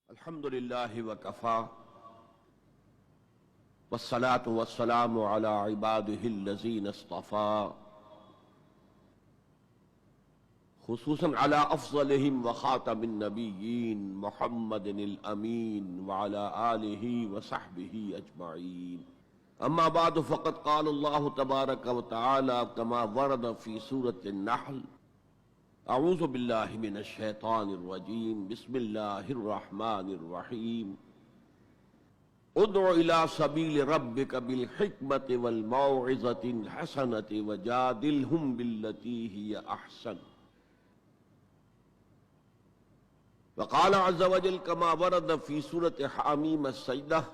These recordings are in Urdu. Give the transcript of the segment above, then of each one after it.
الحمد للہ وکفا والصلاة والسلام علی عباده الذین اصطفى خصوصا علی افضلهم وخاتم النبیین محمد الامین وعلی آلہ وصحبہ اجمعین اما بعد فقد قال اللہ تبارک وتعالی کما ورد فی سورة النحل اعوذ باللہ من الشیطان الرجیم بسم اللہ الرحمن الرحیم ادع الى سبیل ربک بالحکمت والموعظۃ الحسنۃ وجادلہم باللتی ہی احسن وقال عز وجل كما ورد في سورة حامیم السجدہ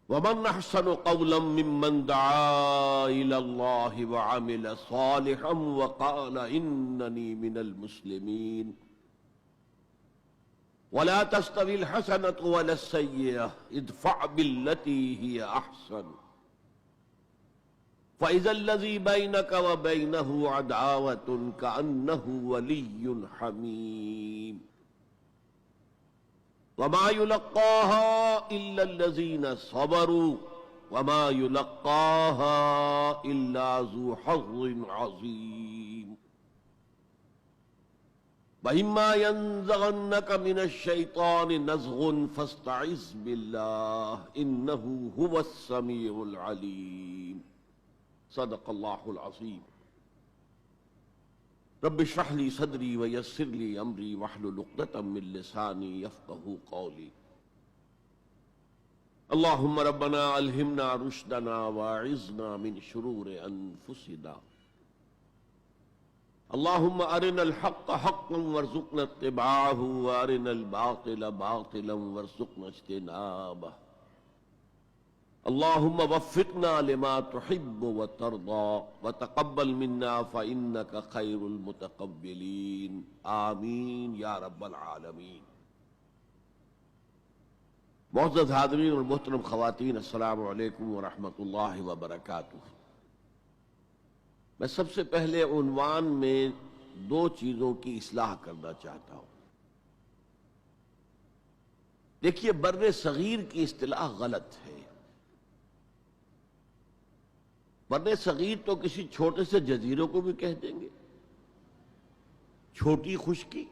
ومن احسن قولا ممن دعا الى الله وعمل صالحا وقال انني من المسلمين ولا تستوي الحسنة ولا السيئة ادفع بالتي هي احسن فاذا الذي بينك وبينه عداوة كأنه ولي حميم وما يلقاها إلا الذين صبروا وما يلقاها إلا ذو حظ عظيم وإما ينزغنك من الشيطان نزغ فاستعذ بالله إنه هو السميع العليم صدق الله العظيم رب اشرح لي صدري ويسر لي امري واحلل عقدة من لساني يفقهوا قولي اللهم ربنا الهمنا رشدنا واعذنا من شرور انفسنا اللهم ارنا الحق حقا وارزقنا اتباعه وارنا الباطل باطلا وارزقنا اجتنابه اللهم وفقنا لما تحب وترضى وتقبل منا فإنك خير المتقبلين آمین یا رب العالمین۔ معزز حاضرین اور محترم خواتین، السلام علیکم ورحمۃ اللہ وبرکاتہ۔ میں سب سے پہلے عنوان میں دو چیزوں کی اصلاح کرنا چاہتا ہوں۔ دیکھیے، بر صغیر کی اصطلاح غلط ہے۔ بر صغیر تو کسی چھوٹے سے جزیروں کو بھی کہہ دیں گے، چھوٹی خشکی۔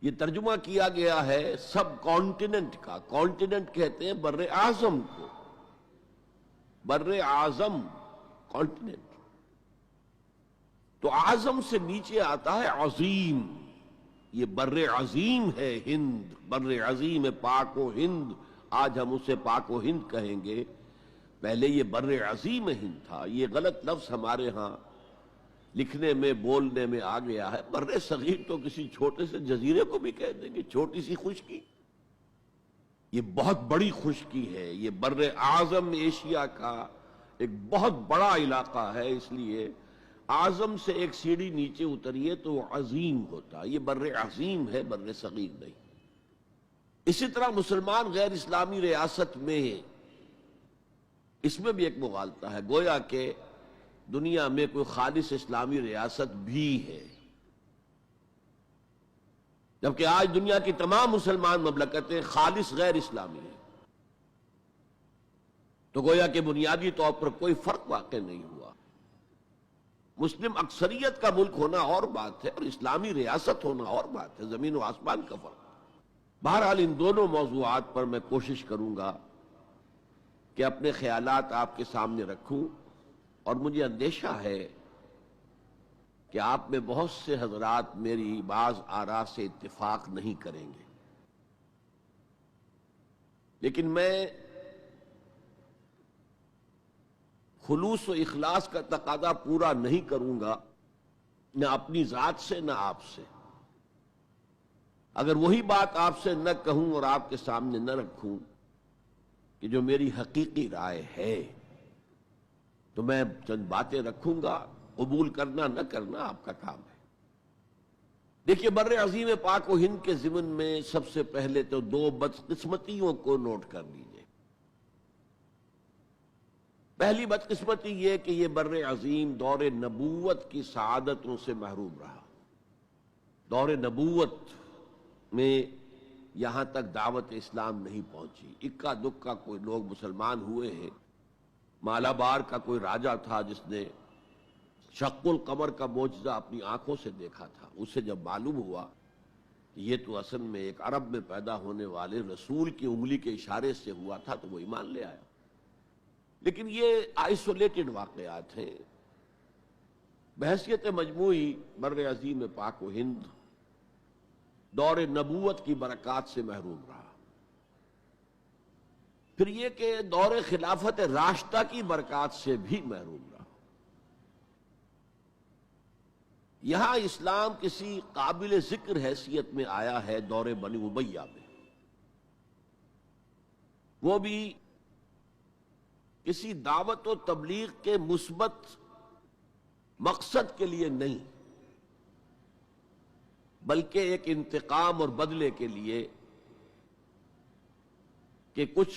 یہ ترجمہ کیا گیا ہے سب کانٹیننٹ کا، کانٹیننٹ کہتے ہیں بر اعظم کو، بر اعظم کانٹیننٹ۔ تو اعظم سے نیچے آتا ہے عظیم، یہ بر عظیم ہے ہند، بر عظیم پاک و ہند۔ آج ہم اسے پاک و ہند کہیں گے، پہلے یہ بر عظیم ہند تھا۔ یہ غلط لفظ ہمارے ہاں لکھنے میں بولنے میں آ گیا ہے۔ بر صغیر تو کسی چھوٹے سے جزیرے کو بھی کہہ دیں گے، چھوٹی سی خشکی۔ یہ بہت بڑی خشکی ہے، یہ بر اعظم ایشیا کا ایک بہت بڑا علاقہ ہے، اس لیے اعظم سے ایک سیڑھی نیچے اتریے تو وہ عظیم ہوتا۔ یہ بر عظیم ہے، بر صغیر نہیں۔ اسی طرح مسلمان غیر اسلامی ریاست میں، اس میں بھی ایک مغالطہ ہے، گویا کہ دنیا میں کوئی خالص اسلامی ریاست بھی ہے، جبکہ آج دنیا کی تمام مسلمان مملکتیں خالص غیر اسلامی ہیں۔ تو گویا کہ بنیادی طور پر کوئی فرق واقع نہیں ہوا۔ مسلم اکثریت کا ملک ہونا اور بات ہے، اور اسلامی ریاست ہونا اور بات ہے، زمین و آسمان کا فرق۔ بہرحال ان دونوں موضوعات پر میں کوشش کروں گا کہ اپنے خیالات آپ کے سامنے رکھوں، اور مجھے اندیشہ ہے کہ آپ میں بہت سے حضرات میری بعض آراء سے اتفاق نہیں کریں گے، لیکن میں خلوص و اخلاص کا تقاضا پورا نہیں کروں گا، نہ اپنی ذات سے نہ آپ سے۔ اگر وہی بات آپ سے نہ کہوں اور آپ کے سامنے نہ رکھوں کہ جو میری حقیقی رائے ہے، تو میں چند باتیں رکھوں گا، قبول کرنا نہ کرنا آپ کا کام ہے۔ دیکھیے، بر عظیم پاک و ہند کے ضمن میں سب سے پہلے تو دو بدقسمتیوں کو نوٹ کر لیجئے۔ پہلی بدقسمتی یہ کہ یہ بر عظیم دور نبوت کی سعادتوں سے محروم رہا۔ دور نبوت میں یہاں تک دعوت اسلام نہیں پہنچی. اکا دکا کوئی لوگ مسلمان ہوئے ہیں. مالابار کا کوئی راجا تھا جس نے شق القمر کا معجزہ اپنی آنکھوں سے دیکھا تھا. اسے جب معلوم ہوا کہ یہ تو اصل میں ایک عرب میں پیدا ہونے والے رسول کی انگلی کے اشارے سے ہوا تھا تو وہ ایمان لے آیا. لیکن یہ آئسولیٹڈ واقعات ہیں. بحیثیت مجموعی بر عظیم پاک و ہند دور نبوت کی برکات سے محروم رہا. پھر یہ کہ دور خلافت راشدہ کی برکات سے بھی محروم رہا. یہاں اسلام کسی قابل ذکر حیثیت میں آیا ہے دور بنی امیہ میں، وہ بھی کسی دعوت و تبلیغ کے مثبت مقصد کے لیے نہیں، بلکہ ایک انتقام اور بدلے کے لیے کہ کچھ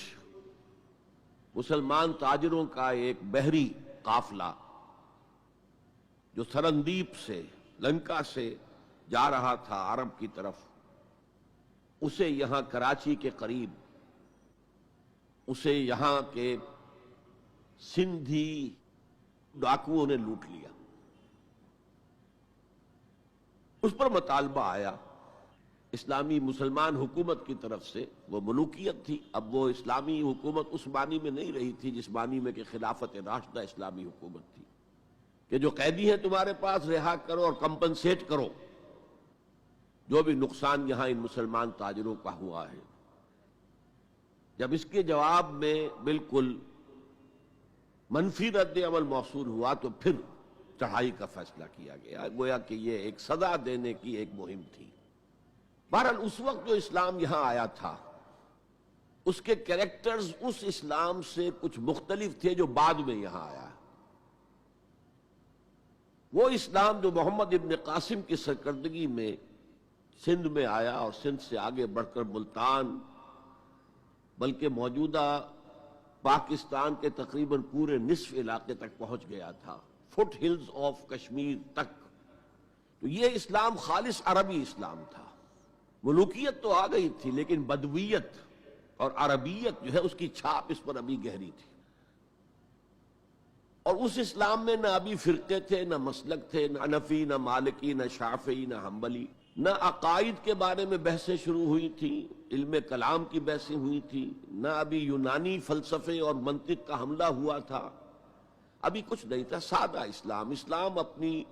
مسلمان تاجروں کا ایک بحری قافلہ جو سرندیپ سے لنکا سے جا رہا تھا عرب کی طرف، اسے یہاں کراچی کے قریب اسے یہاں کے سندھی ڈاکوؤں نے لوٹ لیا. اس پر مطالبہ آیا اسلامی مسلمان حکومت کی طرف سے. وہ ملوکیت تھی. اب وہ اسلامی حکومت اس معنی میں نہیں رہی تھی جس معنی میں کہ خلافت راشدہ اسلامی حکومت تھی کہ جو قیدی ہیں تمہارے پاس رہا کرو اور کمپنسیٹ کرو جو بھی نقصان یہاں ان مسلمان تاجروں کا ہوا ہے. جب اس کے جواب میں بالکل منفی رد عمل موصول ہوا تو پھر چڑھائی کا فیصلہ کیا گیا. گویا کہ یہ ایک سزا دینے کی ایک مہم تھی. بہرحال اس وقت جو اسلام یہاں آیا تھا اس کے کریکٹرز اس اسلام سے کچھ مختلف تھے جو بعد میں یہاں آیا. وہ اسلام جو محمد ابن قاسم کی سرکردگی میں سندھ میں آیا اور سندھ سے آگے بڑھ کر ملتان بلکہ موجودہ پاکستان کے تقریباً پورے نصف علاقے تک پہنچ گیا تھا، فٹ ہلز آف کشمیر تک. تو یہ اسلام خالص عربی اسلام تھا. ملوکیت تو آ گئی تھی لیکن بدویت اور عربیت جو ہے اس کی چھاپ اس پر ابھی گہری تھی. اور اس اسلام میں نہ ابھی فرقے تھے، نہ مسلک تھے، نہ حنفی، نہ مالکی، نہ شافعی، نہ حنبلی. نہ عقائد کے بارے میں بحثیں شروع ہوئی تھیں، علم کلام کی بحثیں ہوئی تھیں. نہ ابھی یونانی فلسفے اور منطق کا حملہ ہوا تھا. ابھی کچھ نہیں تھا. سادہ اسلام. اسلام اپنی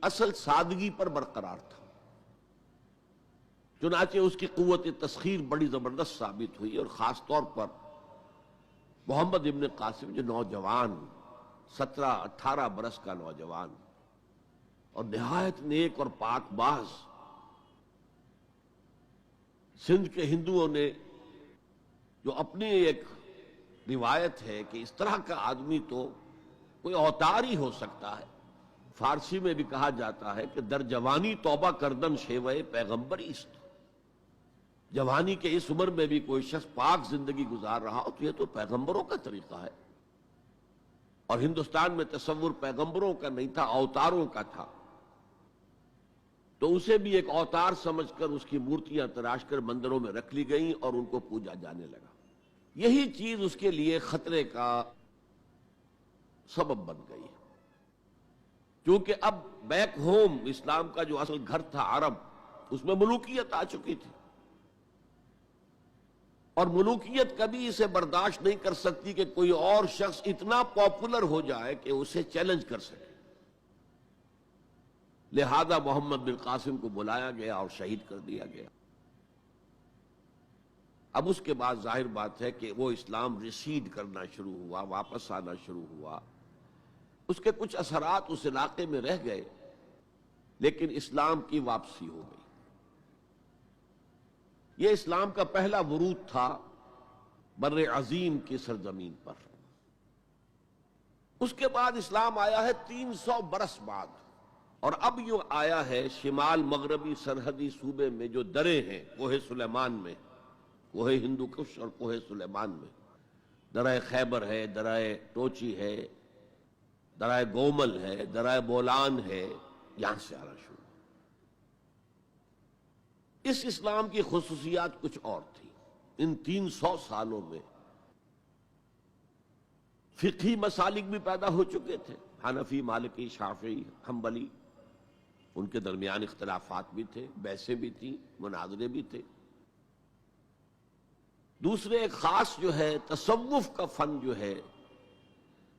اصل سادگی پر برقرار تھا. چنانچہ اس کی قوت تسخیر بڑی زبردست ثابت ہوئی. اور خاص طور پر محمد ابن قاسم جو نوجوان 17-18 برس کا نوجوان اور نہایت نیک اور پاک باز، سندھ کے ہندوؤں نے جو اپنی ایک روایت ہے کہ اس طرح کا آدمی تو کوئی اوتار ہی ہو سکتا ہے. فارسی میں بھی کہا جاتا ہے کہ در جوانی توبہ کردن شیوہ پیغمبری است. جوانی کے اس عمر میں بھی کوئی شخص پاک زندگی گزار رہا ہو تو یہ تو پیغمبروں کا طریقہ ہے. اور ہندوستان میں تصور پیغمبروں کا نہیں تھا، اوتاروں کا تھا. تو اسے بھی ایک اوتار سمجھ کر اس کی مورتیاں تراش کر مندروں میں رکھ لی گئیں اور ان کو پوجا جانے لگا. یہی چیز اس کے لیے خطرے کا سبب بن گئی. کیونکہ اب بیک ہوم اسلام کا جو اصل گھر تھا عرب، اس میں ملوکیت آ چکی تھی. اور ملوکیت کبھی اسے برداشت نہیں کر سکتی کہ کوئی اور شخص اتنا پاپولر ہو جائے کہ اسے چیلنج کر سکے. لہذا محمد بن قاسم کو بلایا گیا اور شہید کر دیا گیا. اب اس کے بعد ظاہر بات ہے کہ وہ اسلام ریسیڈ کرنا شروع ہوا، واپس آنا شروع ہوا. اس کے کچھ اثرات اس علاقے میں رہ گئے لیکن اسلام کی واپسی ہو گئی. یہ اسلام کا پہلا ورود تھا بر عظیم کی سرزمین پر. اس کے بعد اسلام آیا ہے 300 برس بعد. اور اب یہ آیا ہے شمال مغربی سرحدی صوبے میں جو دریں ہیں، کوہ سلیمان میں، کوہ ہندو کش اور کوہ سلیمان میں. درہ خیبر ہے، درہ ٹوچی ہے، درہ گومل ہے، درہ بولان ہے. یہاں سے آنا شروع. اس اسلام کی خصوصیات کچھ اور تھی۔ ان 300 سالوں میں فقہی مسالک بھی پیدا ہو چکے تھے، حنفی، مالکی، شافعی، حنبلی، ان کے درمیان اختلافات بھی تھے، بحثیں بھی تھیں، مناظرے بھی تھے۔ دوسرے ایک خاص جو ہے تصوف کا فن جو ہے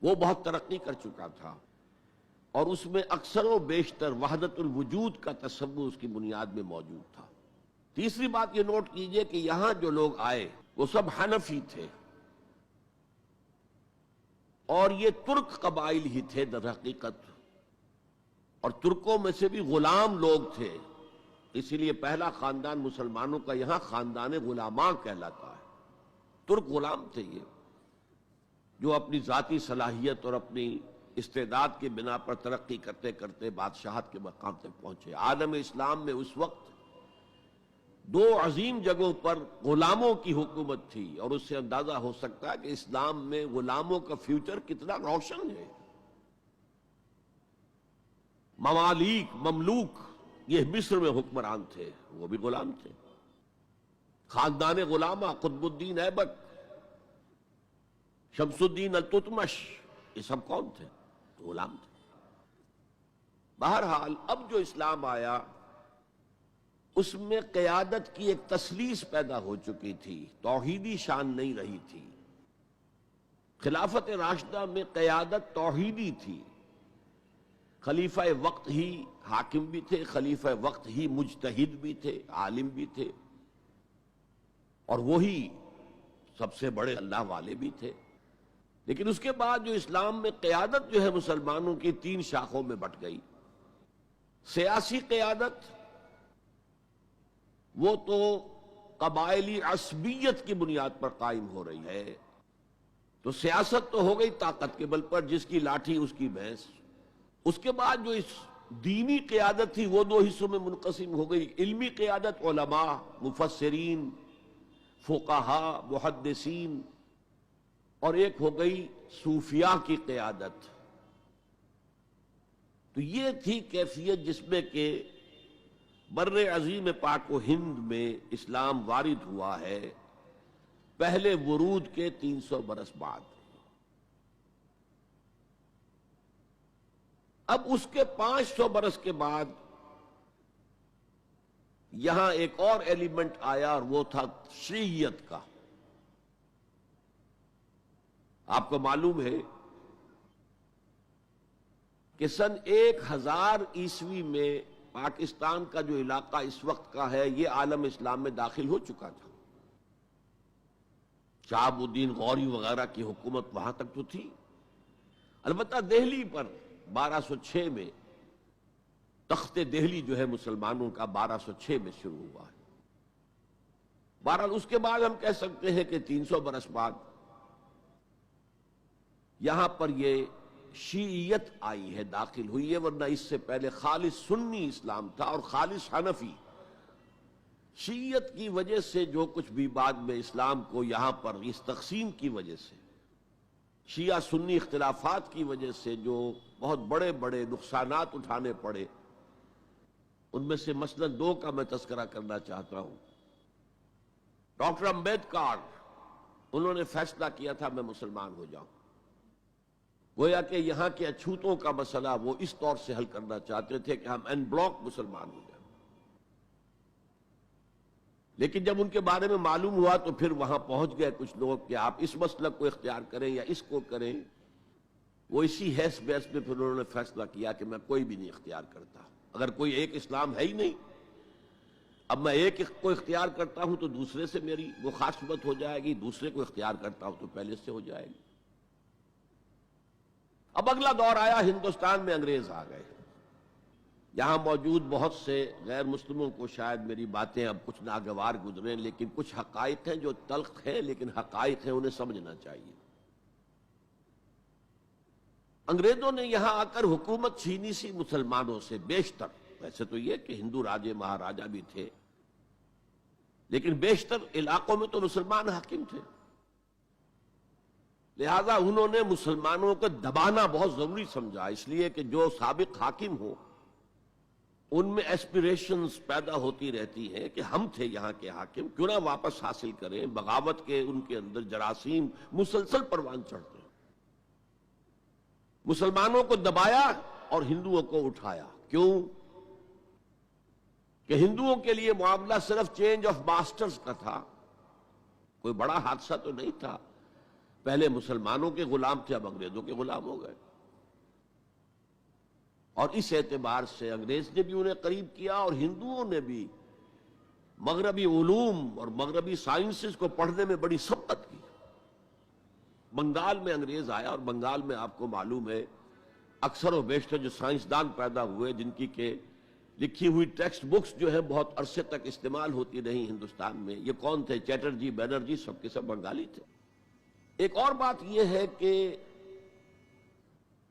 وہ بہت ترقی کر چکا تھا، اور اس میں اکثر و بیشتر وحدت الوجود کا تصور اس کی بنیاد میں موجود تھا۔ تیسری بات یہ نوٹ کیجئے کہ یہاں جو لوگ آئے وہ سب حنفی تھے، اور یہ ترک قبائل ہی تھے در حقیقت، اور ترکوں میں سے بھی غلام لوگ تھے، اسی لیے پہلا خاندان مسلمانوں کا یہاں خاندان غلاماں کہلاتا ہے۔ ترک غلام تھے یہ، جو اپنی ذاتی صلاحیت اور اپنی استعداد کی بنا پر ترقی کرتے کرتے بادشاہت کے مقام تک پہنچے۔ عالم اسلام میں اس وقت 2 عظیم جگہوں پر غلاموں کی حکومت تھی، اور اس سے اندازہ ہو سکتا ہے کہ اسلام میں غلاموں کا فیوچر کتنا روشن ہے۔ ممالک، مملوک، یہ مصر میں حکمران تھے، وہ بھی غلام تھے۔ خاندان غلامہ، قطب الدین ایبک، شمس الدین التتمش، یہ سب کون تھے؟ غلام تھے۔ بہرحال اب جو اسلام آیا اس میں قیادت کی ایک تثلیث پیدا ہو چکی تھی، توحیدی شان نہیں رہی تھی۔ خلافت راشدہ میں قیادت توحیدی تھی، خلیفہ وقت ہی حاکم بھی تھے، خلیفہ وقت ہی مجتہد بھی تھے، عالم بھی تھے، اور وہی سب سے بڑے اللہ والے بھی تھے۔ لیکن اس کے بعد جو اسلام میں قیادت جو ہے مسلمانوں کی 3 شاخوں میں بٹ گئی۔ سیاسی قیادت وہ تو قبائلی عصبیت کی بنیاد پر قائم ہو رہی ہے، تو سیاست تو ہو گئی طاقت کے بل پر، جس کی لاٹھی اس کی بھینس۔ اس کے بعد جو اس دینی قیادت تھی وہ 2 حصوں میں منقسم ہو گئی، علمی قیادت، علماء، مفسرین، فقہاء، محدثین، اور ایک ہو گئی صوفیاء کی قیادت۔ تو یہ تھی کیفیت جس میں کہ بر عظیم پاک و ہند میں اسلام وارد ہوا ہے پہلے ورود کے 300 برس بعد۔ اب اس کے 500 برس کے بعد یہاں ایک اور ایلیمنٹ آیا، اور وہ تھا شیعیت کا۔ آپ کو معلوم ہے کہ سن 1000 عیسوی میں پاکستان کا جو علاقہ اس وقت کا ہے یہ عالم اسلام میں داخل ہو چکا تھا۔ شہاب الدین غوری وغیرہ کی حکومت وہاں تک تو تھی، البتہ دہلی پر 1206 میں تخت دہلی جو ہے مسلمانوں کا 1206 میں شروع ہوا ہے۔ بہرحال اس کے بعد ہم کہہ سکتے ہیں کہ 300 برس بعد یہاں پر یہ شیعیت آئی ہے، داخل ہوئی ہے، ورنہ اس سے پہلے خالص سنی اسلام تھا اور خالص حنفی۔ شیعیت کی وجہ سے جو کچھ بھی بعد میں اسلام کو یہاں پر اس تقسیم کی وجہ سے، شیعہ سنی اختلافات کی وجہ سے جو بہت بڑے بڑے نقصانات اٹھانے پڑے، ان میں سے مثلاً 2 کا میں تذکرہ کرنا چاہتا ہوں۔ ڈاکٹر امبیڈکر، انہوں نے فیصلہ کیا تھا میں مسلمان ہو جاؤں، گویا کہ یہاں کے اچھوتوں کا مسئلہ وہ اس طور سے حل کرنا چاہتے تھے کہ ہم این بلاک مسلمان ہو جائیں۔ لیکن جب ان کے بارے میں معلوم ہوا تو پھر وہاں پہنچ گئے کچھ لوگ کہ آپ اس مسلک کو اختیار کریں یا اس کو کریں۔ وہ اسی حیث بحث میں پھر انہوں نے فیصلہ کیا کہ میں کوئی بھی نہیں اختیار کرتا، اگر کوئی ایک اسلام ہے ہی نہیں، اب میں ایک کو اختیار کرتا ہوں تو دوسرے سے میری مخاصمت ہو جائے گی، دوسرے کو اختیار کرتا ہوں تو پہلے سے ہو جائے گی۔ اب اگلا دور آیا، ہندوستان میں انگریز آ گئے۔ یہاں موجود بہت سے غیر مسلموں کو شاید میری باتیں اب کچھ ناگوار گزریں، لیکن کچھ حقائق ہیں جو تلخ ہیں لیکن حقائق ہیں، انہیں سمجھنا چاہیے۔ انگریزوں نے یہاں آ کر حکومت چھینی سی مسلمانوں سے بیشتر، ویسے تو یہ کہ ہندو راجے مہاراجا بھی تھے، لیکن بیشتر علاقوں میں تو مسلمان حاکم تھے، لہذا انہوں نے مسلمانوں کو دبانا بہت ضروری سمجھا، اس لیے کہ جو سابق حاکم ہو ان میں ایسپیریشنز پیدا ہوتی رہتی ہیں کہ ہم تھے یہاں کے حاکم، کیوں نہ واپس حاصل کریں. بغاوت کے ان کے اندر جراثیم مسلسل پروان چڑھتے ہیں. مسلمانوں کو دبایا اور ہندوؤں کو اٹھایا. کیوں؟ کہ ہندوؤں کے لیے معاملہ صرف چینج آف ماسٹرز کا تھا، کوئی بڑا حادثہ تو نہیں تھا. پہلے مسلمانوں کے غلام تھے، اب انگریزوں کے غلام ہو گئے. اور اس اعتبار سے انگریز نے بھی انہیں قریب کیا اور ہندوؤں نے بھی مغربی علوم اور مغربی سائنسز کو پڑھنے میں بڑی سبقت کی. بنگال میں انگریز آیا اور بنگال میں آپ کو معلوم ہے اکثر و بیشتر جو سائنسدان پیدا ہوئے جن کی کہ لکھی ہوئی ٹیکسٹ بکس جو ہے بہت عرصے تک استعمال ہوتی رہی ہندوستان میں، یہ کون تھے؟ چیٹرجی، بینرجی، سب کے سب بنگالی تھے. ایک اور بات یہ ہے کہ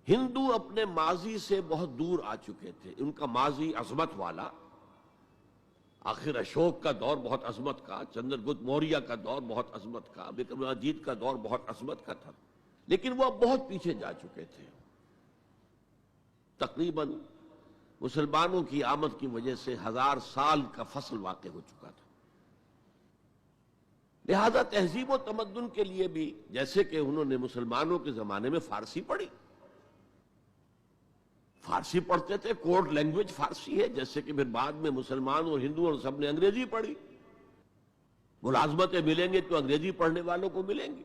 ہندو اپنے ماضی سے بہت دور آ چکے تھے. ان کا ماضی عظمت والا، آخر اشوک کا دور بہت عظمت کا، چندر گپت موریہ کا دور بہت عظمت کا، وکرمادیتیہ کا دور بہت عظمت کا تھا، لیکن وہ اب بہت پیچھے جا چکے تھے. تقریباً مسلمانوں کی آمد کی وجہ سے 1000 سال کا فصل واقع ہو چکا تھا. لہذا تہذیب و تمدن کے لیے بھی، جیسے کہ انہوں نے مسلمانوں کے زمانے میں فارسی پڑھی، فارسی پڑھتے تھے، کوڈ لینگویج فارسی ہے، جیسے کہ پھر بعد میں مسلمان اور ہندو اور سب نے انگریزی پڑھی. ملازمتیں ملیں گے تو انگریزی پڑھنے والوں کو ملیں گی،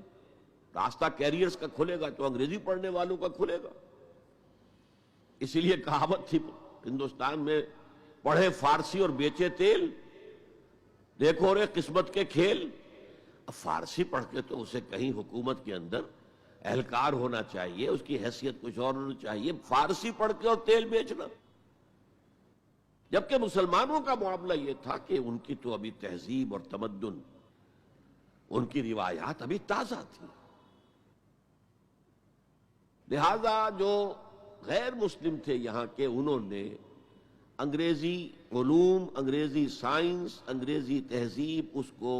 راستہ کیریئرز کا کھلے گا تو انگریزی پڑھنے والوں کا کھلے گا. اسی لیے کہاوت تھی ہندوستان میں، پڑھے فارسی اور بیچے تیل، دیکھو رے قسمت کے کھیل. اب فارسی پڑھ کے تو اسے کہیں حکومت کے اندر اہلکار ہونا چاہیے، اس کی حیثیت کچھ اور ہونی چاہیے. فارسی پڑھ کے اور تیل بیچنا. جبکہ مسلمانوں کا معاملہ یہ تھا کہ ان کی تو ابھی تہذیب اور تمدن، ان کی روایات ابھی تازہ تھی. لہذا جو غیر مسلم تھے یہاں کے، انہوں نے انگریزی علوم، انگریزی سائنس، انگریزی تہذیب، اس کو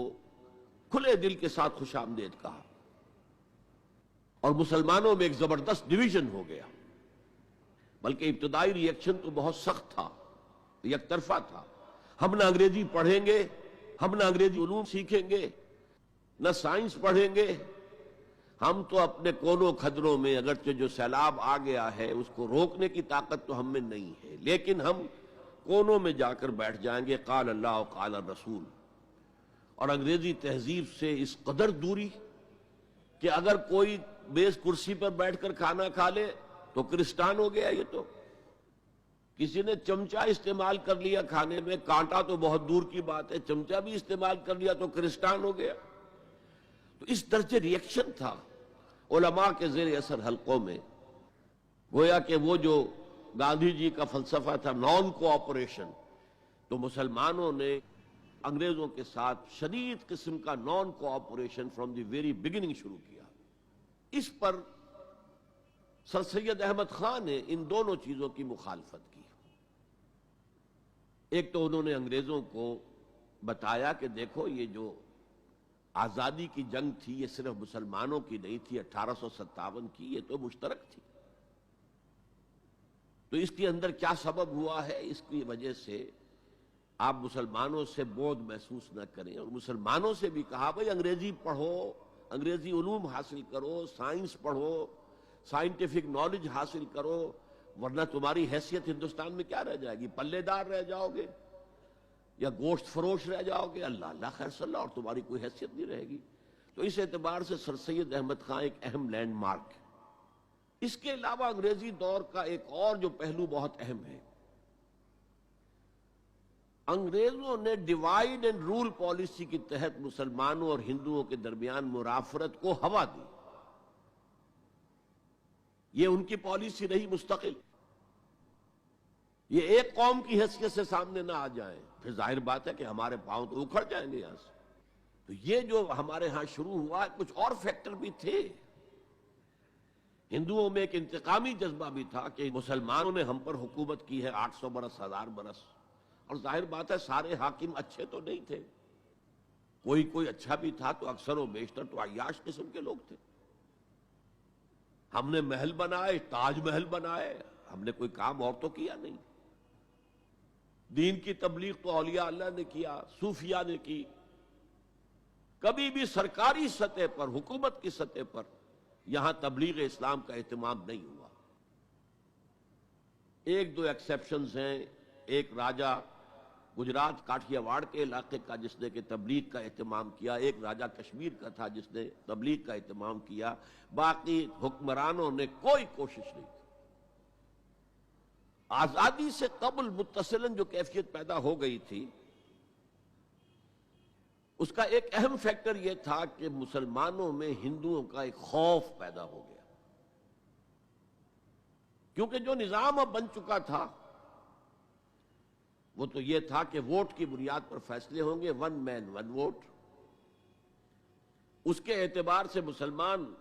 کھلے دل کے ساتھ خوش آمدید کہا. اور مسلمانوں میں ایک زبردست ڈویژن ہو گیا. بلکہ ابتدائی ری ایکشن تو بہت سخت تھا، یک طرفہ تھا. ہم نہ انگریزی پڑھیں گے، ہم نہ انگریزی علوم سیکھیں گے، نہ سائنس پڑھیں گے. ہم تو اپنے کونوں کھدروں میں، اگرچہ جو سیلاب آ گیا ہے اس کو روکنے کی طاقت تو ہم میں نہیں ہے، لیکن ہم کونوں میں جا کر بیٹھ جائیں گے. قال اللہ قال الرسول. اور انگریزی تہذیب سے اس قدر دوری کہ اگر کوئی میز کرسی پر بیٹھ کر کھانا کھا لے تو کرسٹان ہو گیا. یہ تو کسی نے چمچہ استعمال کر لیا کھانے میں، کانٹا تو بہت دور کی بات ہے، چمچہ بھی استعمال کر لیا تو کرسٹان ہو گیا. تو اس درجے ری ایکشن تھا علماء کے زیر اثر حلقوں میں. گویا کہ وہ جو گاندھی جی کا فلسفہ تھا نان کوآپریشن، تو مسلمانوں نے انگریزوں کے ساتھ شدید قسم کا naan cooperation from the very beginning شروع کیا. اس پر سر سید احمد خان نے ان دونوں چیزوں کی مخالفت کی. ایک تو انہوں نے انگریزوں کو بتایا کہ دیکھو یہ جو آزادی کی جنگ تھی یہ صرف مسلمانوں کی نہیں تھی، 1857 کی، یہ تو مشترک تھی. تو اس کے اندر کیا سبب ہوا ہے، اس کی وجہ سے آپ مسلمانوں سے بودھ محسوس نہ کریں. اور مسلمانوں سے بھی کہا بھائی انگریزی پڑھو، انگریزی علوم حاصل کرو، سائنس پڑھو، سائنٹیفک نالج حاصل کرو، ورنہ تمہاری حیثیت ہندوستان میں کیا رہ جائے گی؟ پلے دار رہ جاؤ گے یا گوشت فروش رہ جاؤ گے، اللہ اللہ خیر صلی اللہ، اور تمہاری کوئی حیثیت نہیں رہے گی. تو اس اعتبار سے سر سید احمد خان ایک اہم لینڈ مارک ہے. اس کے علاوہ انگریزی دور کا ایک اور جو پہلو بہت اہم ہے، انگریزوں نے ڈیوائیڈ اینڈ رول پالیسی کے تحت مسلمانوں اور ہندوؤں کے درمیان مرافرت کو ہوا دی. یہ ان کی پالیسی رہی مستقل. یہ ایک قوم کی حیثیت سے سامنے نہ آ جائیں، پھر ظاہر بات ہے کہ ہمارے پاؤں تو اکھڑ جائیں گے یہاں سے. تو یہ جو ہمارے ہاں شروع ہوا، کچھ اور فیکٹر بھی تھے. ہندوؤں میں ایک انتقامی جذبہ بھی تھا کہ مسلمانوں نے ہم پر حکومت کی ہے 800 برس، 1000 برس، اور ظاہر بات ہے سارے حاکم اچھے تو نہیں تھے، کوئی اچھا بھی تھا، تو اکثر و بیشتر تو عیاش قسم کے لوگ تھے. ہم نے محل بنائے، تاج محل بنائے، ہم نے کوئی کام اور تو کیا نہیں. دین کی تبلیغ تو اولیاء اللہ نے کیا، صوفیاء نے کی، کبھی بھی سرکاری سطح پر، حکومت کی سطح پر یہاں تبلیغ اسلام کا اہتمام نہیں ہوا۔ ایک دو ایکسیپشنز ہیں، ایک راجہ گجرات کاٹھیا واڑ کے علاقے کا جس نے کہ تبلیغ کا اہتمام کیا، ایک راجہ کشمیر کا تھا جس نے تبلیغ کا اہتمام کیا، باقی حکمرانوں نے کوئی کوشش نہیں کی۔ آزادی سے قبل متصلاً جو کیفیت پیدا ہو گئی تھی، اس کا ایک اہم فیکٹر یہ تھا کہ مسلمانوں میں ہندوؤں کا ایک خوف پیدا ہو گیا، کیونکہ جو نظام اب بن چکا تھا وہ تو یہ تھا کہ ووٹ کی بنیاد پر فیصلے ہوں گے، ون مین ون ووٹ۔ اس کے اعتبار سے مسلمان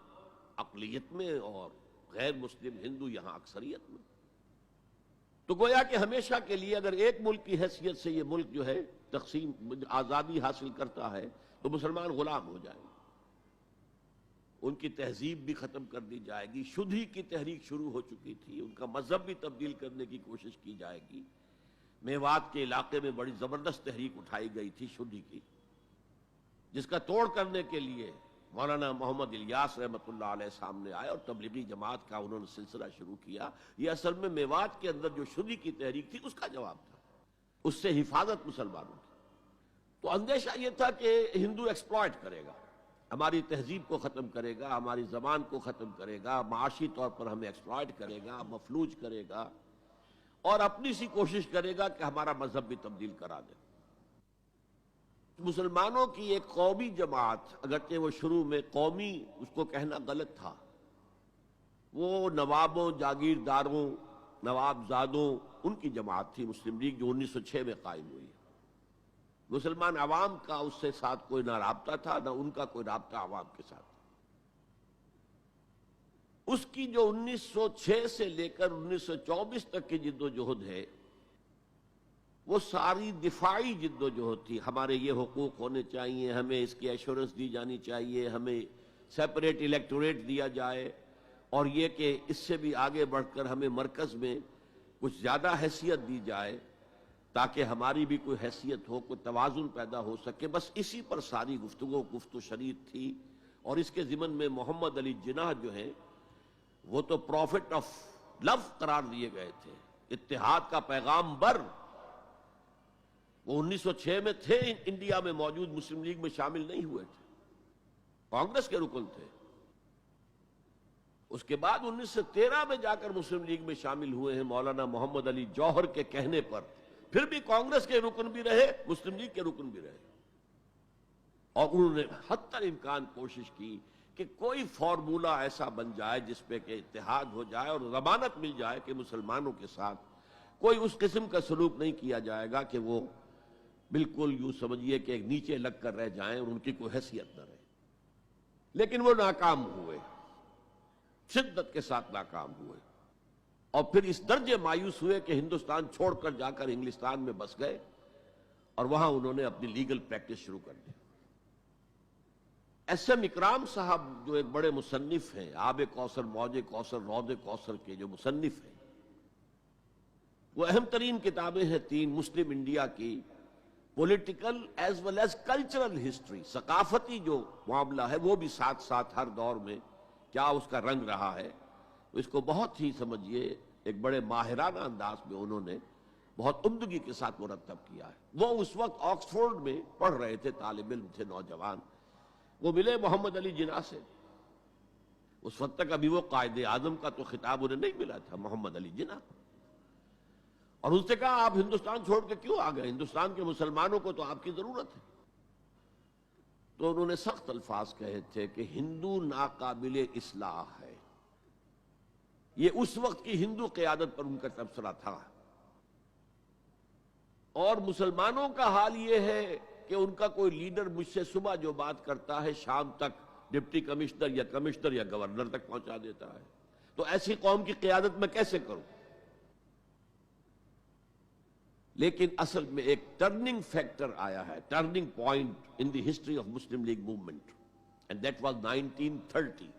اقلیت میں اور غیر مسلم ہندو یہاں اکثریت میں، تو گویا کہ ہمیشہ کے لیے اگر ایک ملک کی حیثیت سے یہ ملک جو ہے تقسیم آزادی حاصل کرتا ہے تو مسلمان غلام ہو جائیں گے، ان کی تہذیب بھی ختم کر دی جائے گی، شدھی کی تحریک شروع ہو چکی تھی، ان کا مذہب بھی تبدیل کرنے کی کوشش کی جائے گی۔ میوات کے علاقے میں بڑی زبردست تحریک اٹھائی گئی تھی شدھی کی، جس کا توڑ کرنے کے لیے مولانا محمد الیاس رحمۃ اللہ علیہ سامنے آئے اور تبلیغی جماعت کا انہوں نے سلسلہ شروع کیا۔ یہ اصل میں میوات کے اندر جو شدھی کی تحریک تھی اس کا جواب تھا، اس سے حفاظت مسلمانوں کی۔ تو اندیشہ یہ تھا کہ ہندو ایکسپلائٹ کرے گا، ہماری تہذیب کو ختم کرے گا، ہماری زبان کو ختم کرے گا، معاشی طور پر ہمیں ایکسپلائٹ کرے گا، مفلوج کرے گا، اور اپنی سی کوشش کرے گا کہ ہمارا مذہب بھی تبدیل کرا دے۔ مسلمانوں کی ایک قومی جماعت، اگرچہ وہ شروع میں قومی اس کو کہنا غلط تھا، وہ نوابوں، جاگیرداروں، نوابزادوں ان کی جماعت تھی مسلم لیگ، جو 1906 میں قائم ہوئی۔ مسلمان عوام کا اس سے ساتھ کوئی نہ رابطہ تھا، نہ ان کا کوئی رابطہ عوام کے ساتھ۔ اس کی جو 1906 سے لے کر 1924 تک کی جد و جہد ہے، وہ ساری دفاعی جد و جہد تھی۔ ہمارے یہ حقوق ہونے چاہیے، ہمیں اس کی ایشورنس دی جانی چاہیے، ہمیں سیپریٹ الیکٹوریٹ دیا جائے، اور یہ کہ اس سے بھی آگے بڑھ کر ہمیں مرکز میں کچھ زیادہ حیثیت دی جائے تاکہ ہماری بھی کوئی حیثیت ہو، کوئی توازن پیدا ہو سکے۔ بس اسی پر ساری گفت و شنید تھی۔ اور اس کے ضمن میں محمد علی جناح جو ہیں وہ تو پروفٹ آف لو قرار دیے گئے تھے، اتحاد کا پیغام بر۔ وہ 1906 میں تھے انڈیا میں موجود، مسلم لیگ میں شامل نہیں ہوئے تھے، کانگریس کے رکن تھے۔ اس کے بعد 1913 میں جا کر مسلم لیگ میں شامل ہوئے ہیں مولانا محمد علی جوہر کے کہنے پر، پھر بھی کانگریس کے رکن بھی رہے، مسلم لیگ کے رکن بھی رہے، اور انہوں نے حتی الامکان کوشش کی کہ کوئی فارمولہ ایسا بن جائے جس پہ کہ اتحاد ہو جائے اور ضمانت مل جائے کہ مسلمانوں کے ساتھ کوئی اس قسم کا سلوک نہیں کیا جائے گا کہ وہ بالکل یوں سمجھیے کہ ایک نیچے لگ کر رہ جائیں اور ان کی کوئی حیثیت نہ رہے۔ لیکن وہ ناکام ہوئے، شدت کے ساتھ ناکام ہوئے، اور پھر اس درجے مایوس ہوئے کہ ہندوستان چھوڑ کر جا کر انگلستان میں بس گئے، اور وہاں انہوں نے اپنی لیگل پریکٹس شروع کر دی۔ ایس ایم اکرام صاحب جو ایک بڑے مصنف ہیں، آب کوثر، موج کوثر، رود کوثر کے جو مصنف ہیں، وہ اہم ترین کتابیں ہیں تین مسلم انڈیا کی، political as well as cultural history, ثقافتی جو معاملہ ہے وہ بھی ساتھ ساتھ ہر دور میں کیا اس کا رنگ رہا ہے، اس کو بہت ہی سمجھیے ایک بڑے ماہرانہ انداز میں انہوں نے بہت عمدگی کے ساتھ مرتب کیا ہے۔ وہ اس وقت آکسفورڈ میں پڑھ رہے تھے، طالب علم تھے، نوجوان، وہ ملے محمد علی جناح سے۔ اس وقت تک ابھی وہ قائد اعظم کا تو خطاب انہیں نہیں ملا تھا، محمد علی جناح، اور ان سے کہا آپ ہندوستان چھوڑ کے کیوں آ گئے، ہندوستان کے مسلمانوں کو تو آپ کی ضرورت ہے۔ تو انہوں نے سخت الفاظ کہے تھے کہ ہندو ناقابل اصلاح ہے۔ یہ اس وقت کی ہندو قیادت پر ان کا تبصرہ تھا، اور مسلمانوں کا حال یہ ہے کہ ان کا کوئی لیڈر مجھ سے صبح جو بات کرتا ہے شام تک ڈپٹی کمشنر یا گورنر تک پہنچا دیتا ہے، تو ایسی قوم کی قیادت میں کیسے کروں؟ لیکن اصل میں ایک ٹرننگ فیکٹر آیا ہے، turning point in the history of Muslim league movement, and that was 1930۔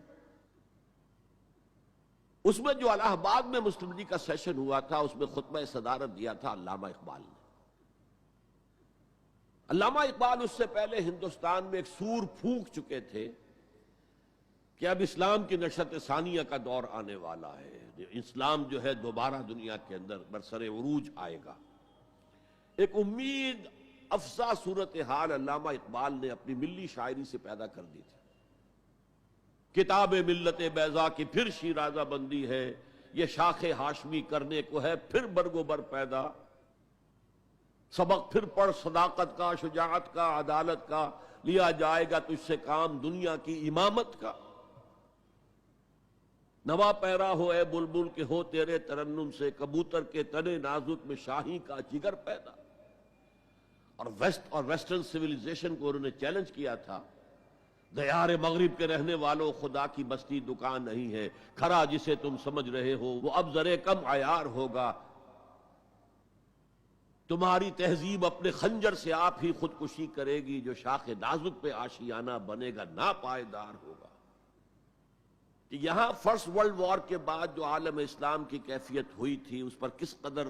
اس میں جو الہ آباد میں مسلم لیگ کا سیشن ہوا تھا، اس میں خطبہ صدارت دیا تھا علامہ اقبال نے۔ علامہ اقبال اس سے پہلے ہندوستان میں ایک سور پھونک چکے تھے کہ اب اسلام کی نشأت ثانیہ کا دور آنے والا ہے، اسلام جو ہے دوبارہ دنیا کے اندر برسر عروج آئے گا۔ ایک امید افزا صورتحال علامہ اقبال نے اپنی ملی شاعری سے پیدا کر دی تھی۔ کتاب ملت بیضا کی پھر شیرازہ بندی ہے، یہ شاخ ہاشمی کرنے کو ہے پھر برگ و بر پیدا۔ سبق پھر پڑھ صداقت کا، شجاعت کا، عدالت کا، لیا جائے گا تجھ سے کام دنیا کی امامت کا۔ نوا پیرا ہو اے بلبل کہ ہو تیرے ترنم سے، کبوتر کے تنے نازک میں شاہی کا جگر پیدا۔ اور ویسٹرن سویلائزیشن کو انہوں نے چیلنج کیا تھا، دیار مغرب کے رہنے والوں خدا کی بستی دکان نہیں ہے، کھرا جسے تم سمجھ رہے ہو وہ اب ذرے کم عیار ہوگا۔ تمہاری تہذیب اپنے خنجر سے آپ ہی خودکشی کرے گی، جو شاخ نازک پہ آشیانہ بنے گا ناپائیدار ہوگا۔ کہ یہاں فرسٹ ورلڈ وار کے بعد جو عالم اسلام کی کیفیت ہوئی تھی، اس پر کس قدر